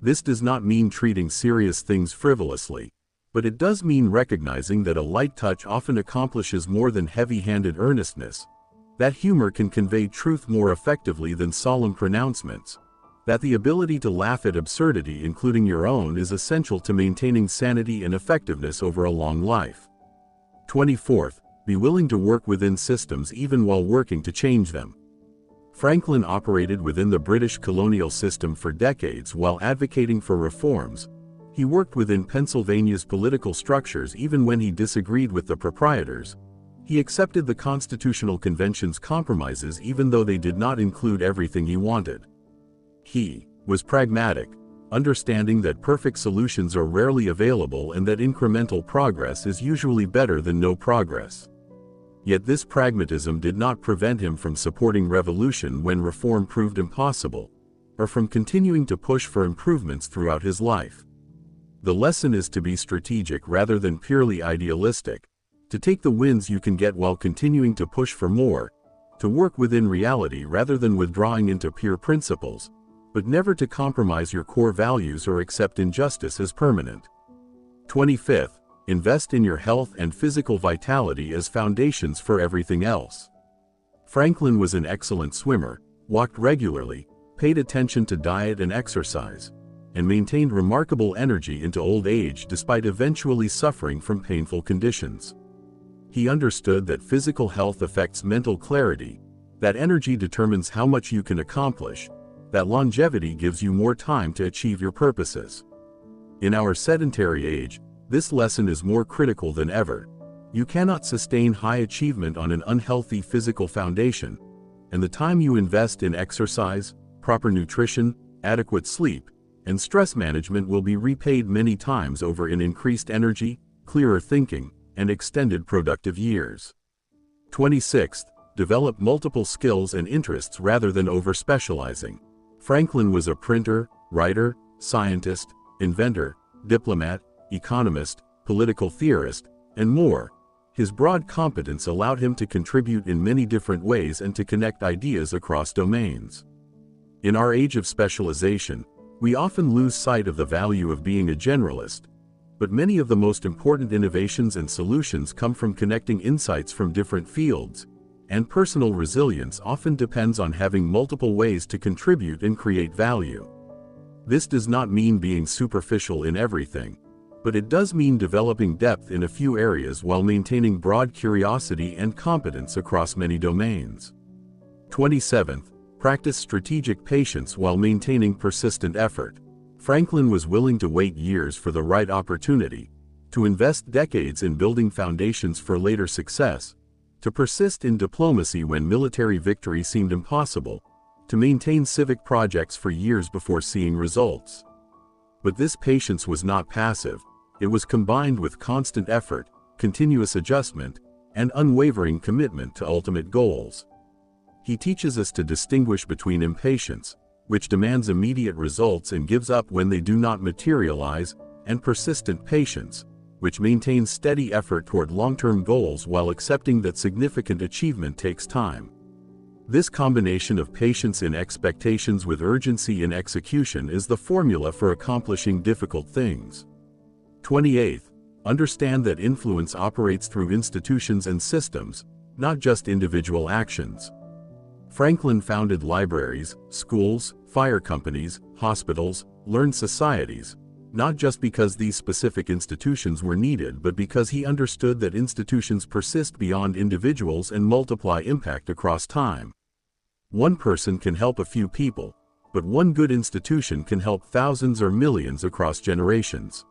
This does not mean treating serious things frivolously, but it does mean recognizing that a light touch often accomplishes more than heavy-handed earnestness, that humor can convey truth more effectively than solemn pronouncements, that the ability to laugh at absurdity including your own is essential to maintaining sanity and effectiveness over a long life. 24th, Be willing to work within systems even while working to change them. Franklin operated within the British colonial system for decades while advocating for reforms. He worked within Pennsylvania's political structures even when he disagreed with the proprietors. He accepted the Constitutional Convention's compromises even though they did not include everything he wanted. He was pragmatic, understanding that perfect solutions are rarely available and that incremental progress is usually better than no progress. Yet this pragmatism did not prevent him from supporting revolution when reform proved impossible, or from continuing to push for improvements throughout his life. The lesson is to be strategic rather than purely idealistic, to take the wins you can get while continuing to push for more, to work within reality rather than withdrawing into pure principles, but never to compromise your core values or accept injustice as permanent. 25th, invest in your health and physical vitality as foundations for everything else. Franklin was an excellent swimmer, walked regularly, paid attention to diet and exercise, and maintained remarkable energy into old age despite eventually suffering from painful conditions. He understood that physical health affects mental clarity, that energy determines how much you can accomplish, that longevity gives you more time to achieve your purposes. In our sedentary age, this lesson is more critical than ever. You cannot sustain high achievement on an unhealthy physical foundation, and the time you invest in exercise, proper nutrition, adequate sleep, and stress management will be repaid many times over in increased energy, clearer thinking, and extended productive years. 26th, develop multiple skills and interests rather than over-specializing. Franklin was a printer, writer, scientist, inventor, diplomat, economist, political theorist, and more. His broad competence allowed him to contribute in many different ways and to connect ideas across domains. In our age of specialization, we often lose sight of the value of being a generalist, but many of the most important innovations and solutions come from connecting insights from different fields, and personal resilience often depends on having multiple ways to contribute and create value. This does not mean being superficial in everything, but it does mean developing depth in a few areas while maintaining broad curiosity and competence across many domains. 27th, practice strategic patience while maintaining persistent effort. Franklin was willing to wait years for the right opportunity, to invest decades in building foundations for later success, to persist in diplomacy when military victory seemed impossible, to maintain civic projects for years before seeing results. But this patience was not passive, it was combined with constant effort, continuous adjustment, and unwavering commitment to ultimate goals. He teaches us to distinguish between impatience, which demands immediate results and gives up when they do not materialize, and persistent patience, which maintains steady effort toward long-term goals while accepting that significant achievement takes time. This combination of patience in expectations with urgency in execution is the formula for accomplishing difficult things. 28th, understand that influence operates through institutions and systems, not just individual actions. Franklin founded libraries, schools, fire companies, hospitals, learned societies, not just because these specific institutions were needed but because he understood that institutions persist beyond individuals and multiply impact across time. One person can help a few people, but one good institution can help thousands or millions across generations.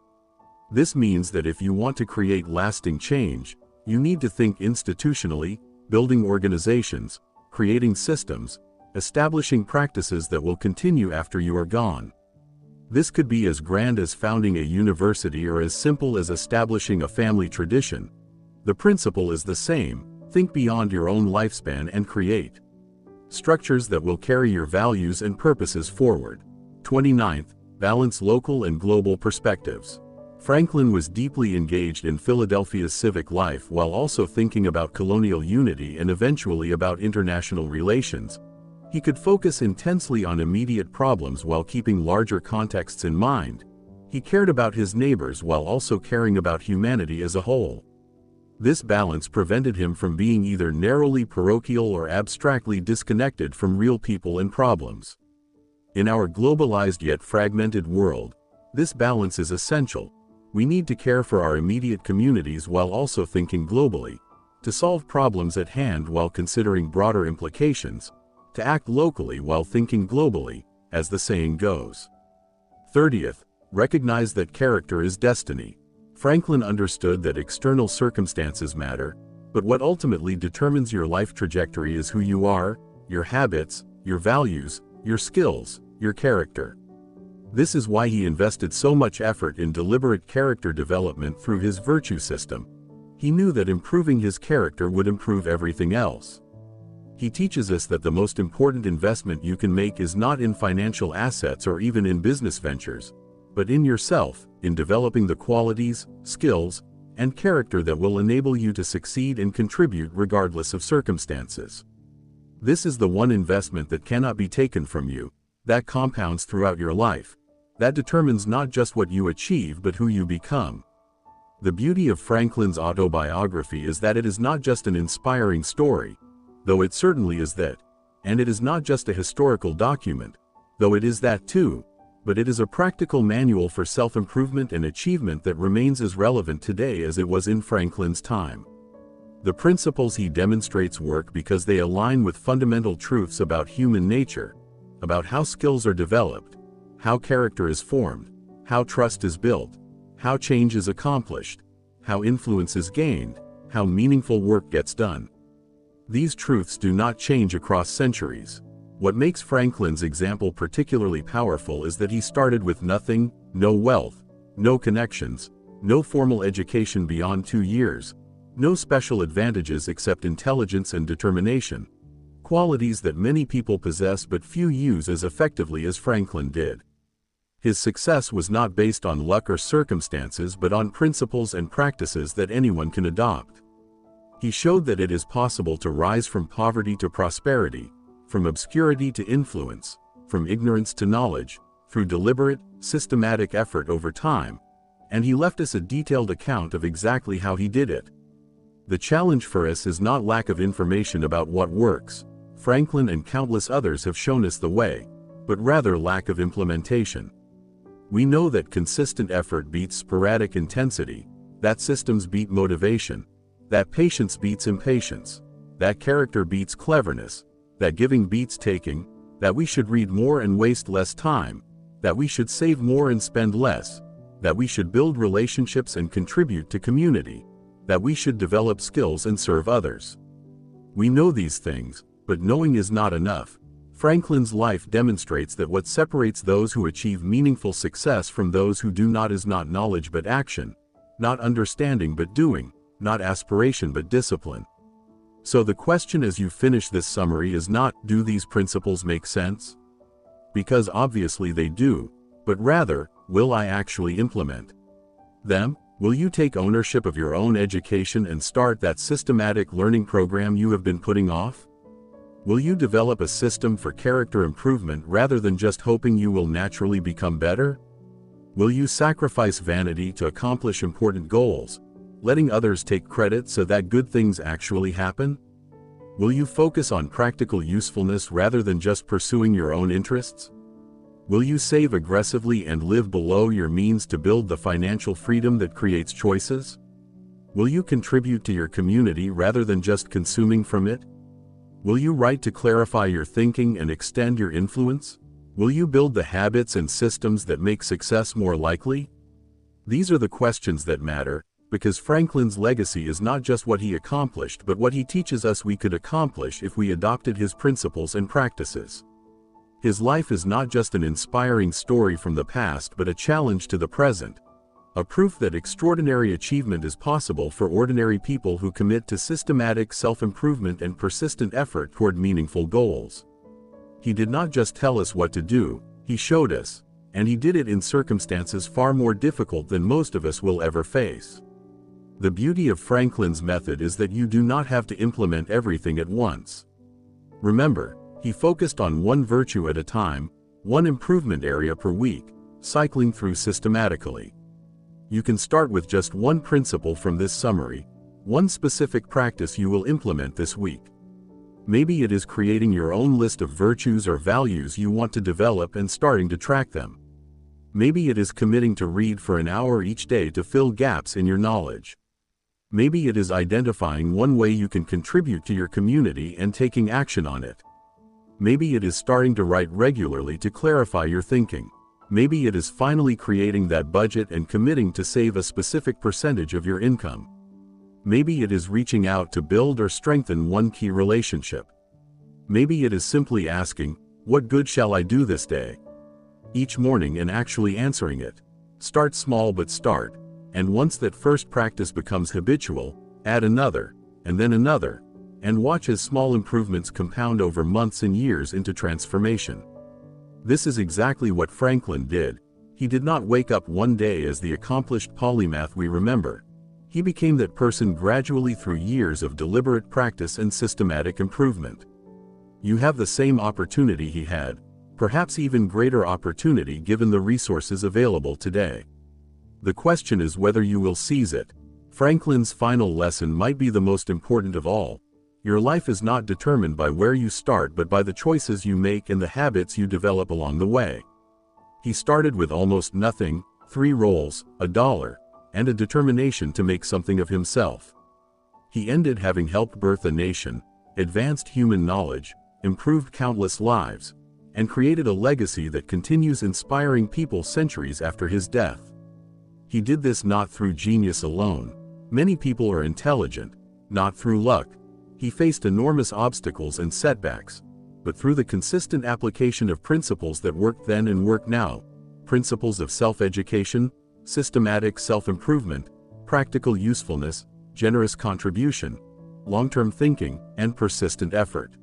This means that if you want to create lasting change, you need to think institutionally, building organizations, creating systems, establishing practices that will continue after you are gone. This could be as grand as founding a university or as simple as establishing a family tradition. The principle is the same: think beyond your own lifespan and create structures that will carry your values and purposes forward. 29th, balance local and global perspectives. Franklin was deeply engaged in Philadelphia's civic life while also thinking about colonial unity and eventually about international relations. He could focus intensely on immediate problems while keeping larger contexts in mind. He cared about his neighbors while also caring about humanity as a whole. This balance prevented him from being either narrowly parochial or abstractly disconnected from real people and problems. In our globalized yet fragmented world, this balance is essential. We need to care for our immediate communities while also thinking globally, to solve problems at hand while considering broader implications, to act locally while thinking globally, as the saying goes. 30th, recognize that character is destiny. Franklin understood that external circumstances matter, but what ultimately determines your life trajectory is who you are, your habits, your values, your skills, your character. This is why he invested so much effort in deliberate character development through his virtue system. He knew that improving his character would improve everything else. He teaches us that the most important investment you can make is not in financial assets or even in business ventures, but in yourself, in developing the qualities, skills, and character that will enable you to succeed and contribute regardless of circumstances. This is the one investment that cannot be taken from you, that compounds throughout your life, that determines not just what you achieve but who you become. The beauty of Franklin's autobiography is that it is not just an inspiring story, though it certainly is that, and it is not just a historical document, though it is that too, but it is a practical manual for self-improvement and achievement that remains as relevant today as it was in Franklin's time. The principles he demonstrates work because they align with fundamental truths about human nature, about how skills are developed, how character is formed, how trust is built, how change is accomplished, how influence is gained, how meaningful work gets done. These truths do not change across centuries. What makes Franklin's example particularly powerful is that he started with nothing, no wealth, no connections, no formal education beyond 2 years, no special advantages except intelligence and determination, qualities that many people possess but few use as effectively as Franklin did. His success was not based on luck or circumstances but on principles and practices that anyone can adopt. He showed that it is possible to rise from poverty to prosperity, from obscurity to influence, from ignorance to knowledge, through deliberate, systematic effort over time, and he left us a detailed account of exactly how he did it. The challenge for us is not lack of information about what works. Franklin and countless others have shown us the way, but rather lack of implementation. We know that consistent effort beats sporadic intensity, that systems beat motivation, that patience beats impatience, that character beats cleverness, that giving beats taking, that we should read more and waste less time, that we should save more and spend less, that we should build relationships and contribute to community, that we should develop skills and serve others. We know these things, but knowing is not enough. Franklin's life demonstrates that what separates those who achieve meaningful success from those who do not is not knowledge but action, not understanding but doing, not aspiration but discipline. So the question as you finish this summary is not, do these principles make sense? Because obviously they do, but rather, will I actually implement them? Will you take ownership of your own education and start that systematic learning program you have been putting off? Will you develop a system for character improvement rather than just hoping you will naturally become better? Will you sacrifice vanity to accomplish important goals, letting others take credit so that good things actually happen? Will you focus on practical usefulness rather than just pursuing your own interests? Will you save aggressively and live below your means to build the financial freedom that creates choices? Will you contribute to your community rather than just consuming from it? Will you write to clarify your thinking and extend your influence? Will you build the habits and systems that make success more likely? These are the questions that matter, because Franklin's legacy is not just what he accomplished but what he teaches us we could accomplish if we adopted his principles and practices. His life is not just an inspiring story from the past but a challenge to the present, a proof that extraordinary achievement is possible for ordinary people who commit to systematic self-improvement and persistent effort toward meaningful goals. He did not just tell us what to do, he showed us, and he did it in circumstances far more difficult than most of us will ever face. The beauty of Franklin's method is that you do not have to implement everything at once. Remember, he focused on one virtue at a time, one improvement area per week, cycling through systematically. You can start with just one principle from this summary, one specific practice you will implement this week. Maybe it is creating your own list of virtues or values you want to develop and starting to track them. Maybe it is committing to read for an hour each day to fill gaps in your knowledge. Maybe it is identifying one way you can contribute to your community and taking action on it. Maybe it is starting to write regularly to clarify your thinking. Maybe it is finally creating that budget and committing to save a specific percentage of your income. Maybe it is reaching out to build or strengthen one key relationship. Maybe it is simply asking, "What good shall I do this day?" each morning and actually answering it. Start small but start, and once that first practice becomes habitual, add another, and then another, and watch as small improvements compound over months and years into transformation. This is exactly what Franklin did. He did not wake up one day as the accomplished polymath we remember. He became that person gradually through years of deliberate practice and systematic improvement. You have the same opportunity he had, perhaps even greater opportunity given the resources available today. The question is whether you will seize it. Franklin's final lesson might be the most important of all. Your life is not determined by where you start but by the choices you make and the habits you develop along the way. He started with almost nothing, 3 rolls, $1, and a determination to make something of himself. He ended having helped birth a nation, advanced human knowledge, improved countless lives, and created a legacy that continues inspiring people centuries after his death. He did this not through genius alone. Many people are intelligent, not through luck. He faced enormous obstacles and setbacks, but through the consistent application of principles that worked then and work now, principles of self-education, systematic self-improvement, practical usefulness, generous contribution, long-term thinking, and persistent effort.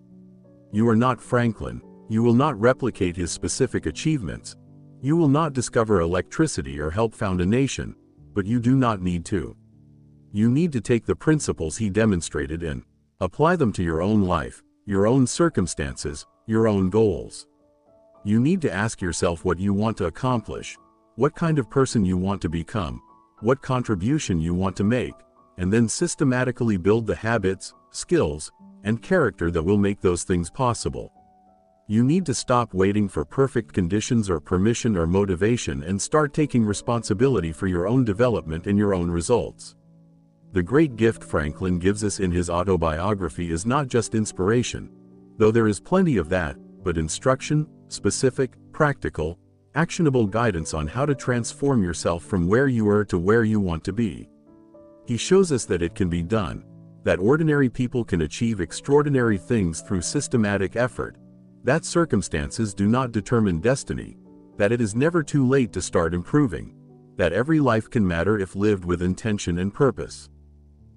You are not Franklin. You will not replicate his specific achievements. You will not discover electricity or help found a nation, but you do not need to. You need to take the principles he demonstrated and apply them to your own life, your own circumstances, your own goals. You need to ask yourself what you want to accomplish, what kind of person you want to become, what contribution you want to make, and then systematically build the habits, skills, and character that will make those things possible. You need to stop waiting for perfect conditions or permission or motivation and start taking responsibility for your own development and your own results. The great gift Franklin gives us in his autobiography is not just inspiration, though there is plenty of that, but instruction, specific, practical, actionable guidance on how to transform yourself from where you are to where you want to be. He shows us that it can be done, that ordinary people can achieve extraordinary things through systematic effort, that circumstances do not determine destiny, that it is never too late to start improving, that every life can matter if lived with intention and purpose.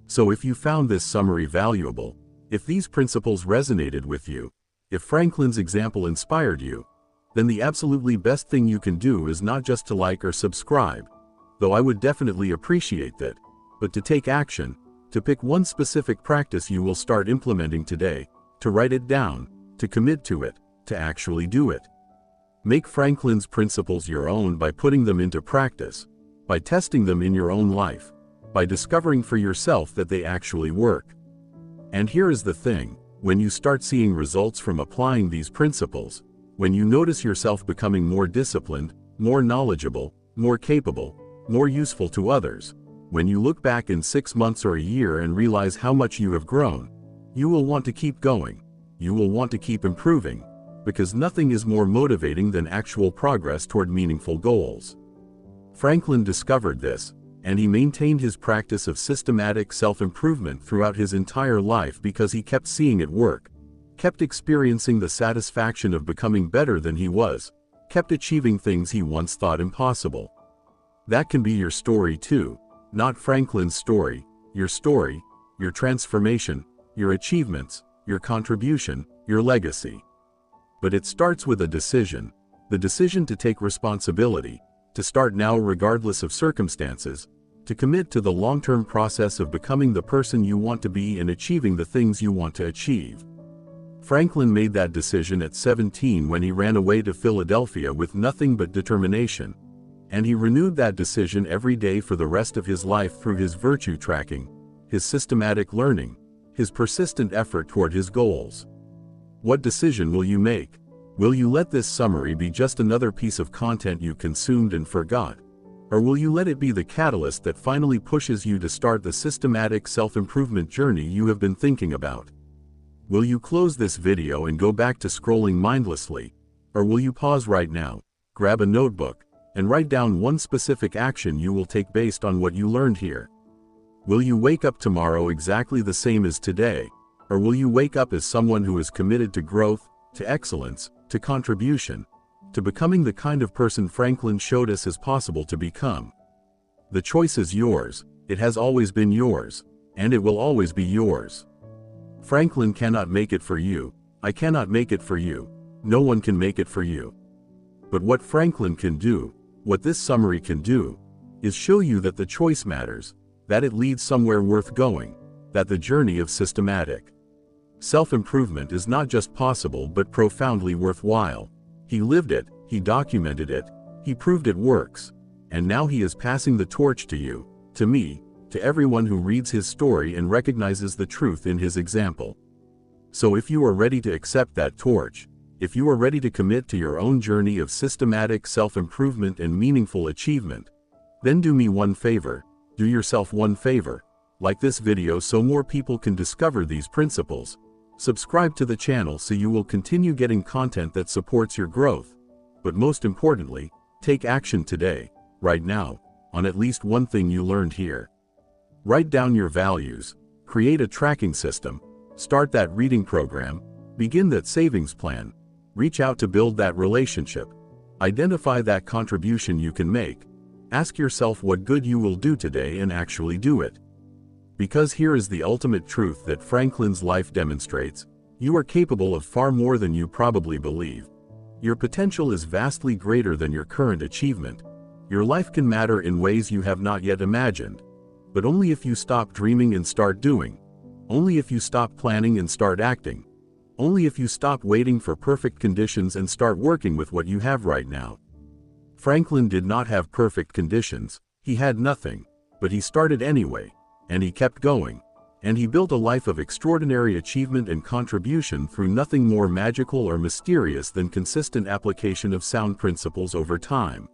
So if you found this summary valuable, if these principles resonated with you, if Franklin's example inspired you, then the absolutely best thing you can do is not just to like or subscribe, though I would definitely appreciate that, but to take action, to pick one specific practice you will start implementing today, to write it down, to commit to it, to actually do it. Make Franklin's principles your own by putting them into practice, by testing them in your own life, by discovering for yourself that they actually work. And here is the thing, when you start seeing results from applying these principles, when you notice yourself becoming more disciplined, more knowledgeable, more capable, more useful to others, when you look back in 6 months or a year and realize how much you have grown, you will want to keep going. You will want to keep improving, because nothing is more motivating than actual progress toward meaningful goals. Franklin discovered this, and he maintained his practice of systematic self-improvement throughout his entire life because he kept seeing it work, kept experiencing the satisfaction of becoming better than he was, kept achieving things he once thought impossible. That can be your story too, not Franklin's story, your transformation, your achievements, your contribution, your legacy. But it starts with a decision, the decision to take responsibility, to start now regardless of circumstances, to commit to the long-term process of becoming the person you want to be and achieving the things you want to achieve. Franklin made that decision at 17 when he ran away to Philadelphia with nothing but determination, and he renewed that decision every day for the rest of his life through his virtue tracking, his systematic learning, his persistent effort toward his goals. What decision will you make? Will you let this summary be just another piece of content you consumed and forgot? Or will you let it be the catalyst that finally pushes you to start the systematic self-improvement journey you have been thinking about? Will you close this video and go back to scrolling mindlessly? Or will you pause right now, grab a notebook, and write down one specific action you will take based on what you learned here? Will you wake up tomorrow exactly the same as today? Or will you wake up as someone who is committed to growth, to excellence, to contribution, to becoming the kind of person Franklin showed us is possible to become? The choice is yours. It has always been yours, and it will always be yours. Franklin cannot make it for you. I cannot make it for you. No one can make it for you. But what Franklin can do, what this summary can do, is show you that the choice matters, that it leads somewhere worth going, that the journey of systematic self-improvement is not just possible but profoundly worthwhile. He lived it, he documented it, he proved it works, and now he is passing the torch to you, to me, to everyone who reads his story and recognizes the truth in his example. So if you are ready to accept that torch, if you are ready to commit to your own journey of systematic self-improvement and meaningful achievement, then do me one favor, do yourself one favor, like this video so more people can discover these principles. Subscribe to the channel so you will continue getting content that supports your growth. But most importantly, take action today, right now, on at least one thing you learned here. Write down your values, create a tracking system, start that reading program, begin that savings plan, reach out to build that relationship, identify that contribution you can make, ask yourself what good you will do today and actually do it. Because here is the ultimate truth that Franklin's life demonstrates: you are capable of far more than you probably believe. Your potential is vastly greater than your current achievement. Your life can matter in ways you have not yet imagined. But only if you stop dreaming and start doing. Only if you stop planning and start acting. Only if you stop waiting for perfect conditions and start working with what you have right now. Franklin did not have perfect conditions. He had nothing. But he started anyway. And he kept going, and he built a life of extraordinary achievement and contribution through nothing more magical or mysterious than consistent application of sound principles over time.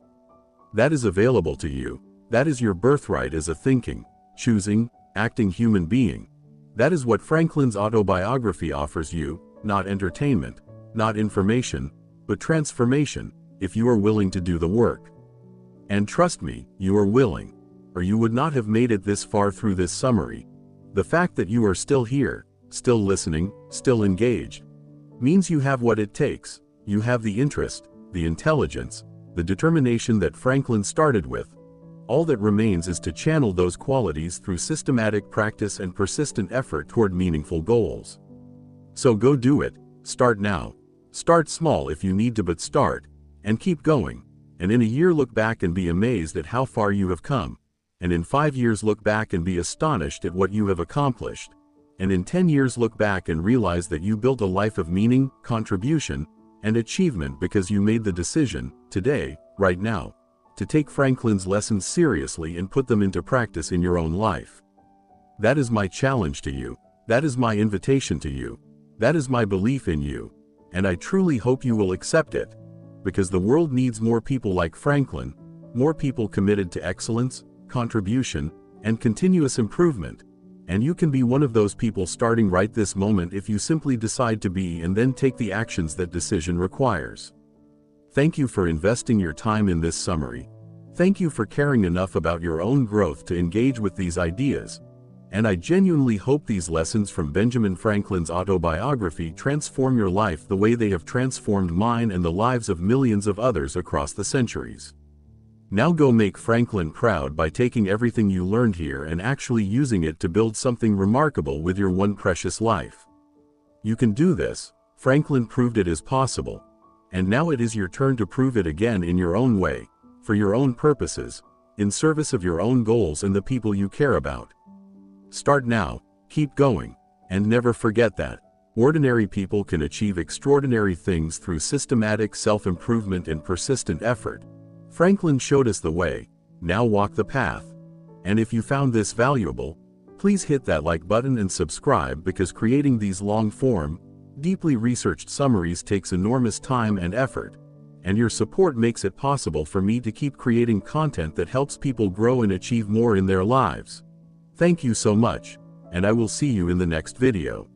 That is available to you. That is your birthright as a thinking, choosing, acting human being. That is what Franklin's autobiography offers you, not entertainment, not information, but transformation, if you are willing to do the work. And trust me, you are willing. Or you would not have made it this far through this summary. The fact that you are still here, still listening, still engaged, means you have what it takes. You have the interest, the intelligence, the determination that Franklin started with. All that remains is to channel those qualities through systematic practice and persistent effort toward meaningful goals. So go do it. Start now. Start small if you need to, but start, and keep going. And in a year look back and be amazed at how far you have come. And in 5 years look back and be astonished at what you have accomplished. And in 10 years look back and realize that you built a life of meaning, contribution, and achievement because you made the decision, today, right now, to take Franklin's lessons seriously and put them into practice in your own life. That is my challenge to you. That is my invitation to you. That is my belief in you. And I truly hope you will accept it. Because the world needs more people like Franklin, more people committed to excellence, contribution, and continuous improvement. And you can be one of those people starting right this moment if you simply decide to be and then take the actions that decision requires. Thank you for investing your time in this summary. Thank you for caring enough about your own growth to engage with these ideas. And I genuinely hope these lessons from Benjamin Franklin's autobiography transform your life the way they have transformed mine and the lives of millions of others across the centuries. Now go make Franklin proud by taking everything you learned here and actually using it to build something remarkable with your one precious life. You can do this. Franklin proved it is possible. And now it is your turn to prove it again in your own way, for your own purposes, in service of your own goals and the people you care about. Start now, keep going, and never forget that ordinary people can achieve extraordinary things through systematic self-improvement and persistent effort. Franklin showed us the way. Now walk the path. And if you found this valuable, please hit that like button and subscribe, because creating these long-form, deeply researched summaries takes enormous time and effort. and your support makes it possible for me to keep creating content that helps people grow and achieve more in their lives. Thank you so much, and I will see you in the next video.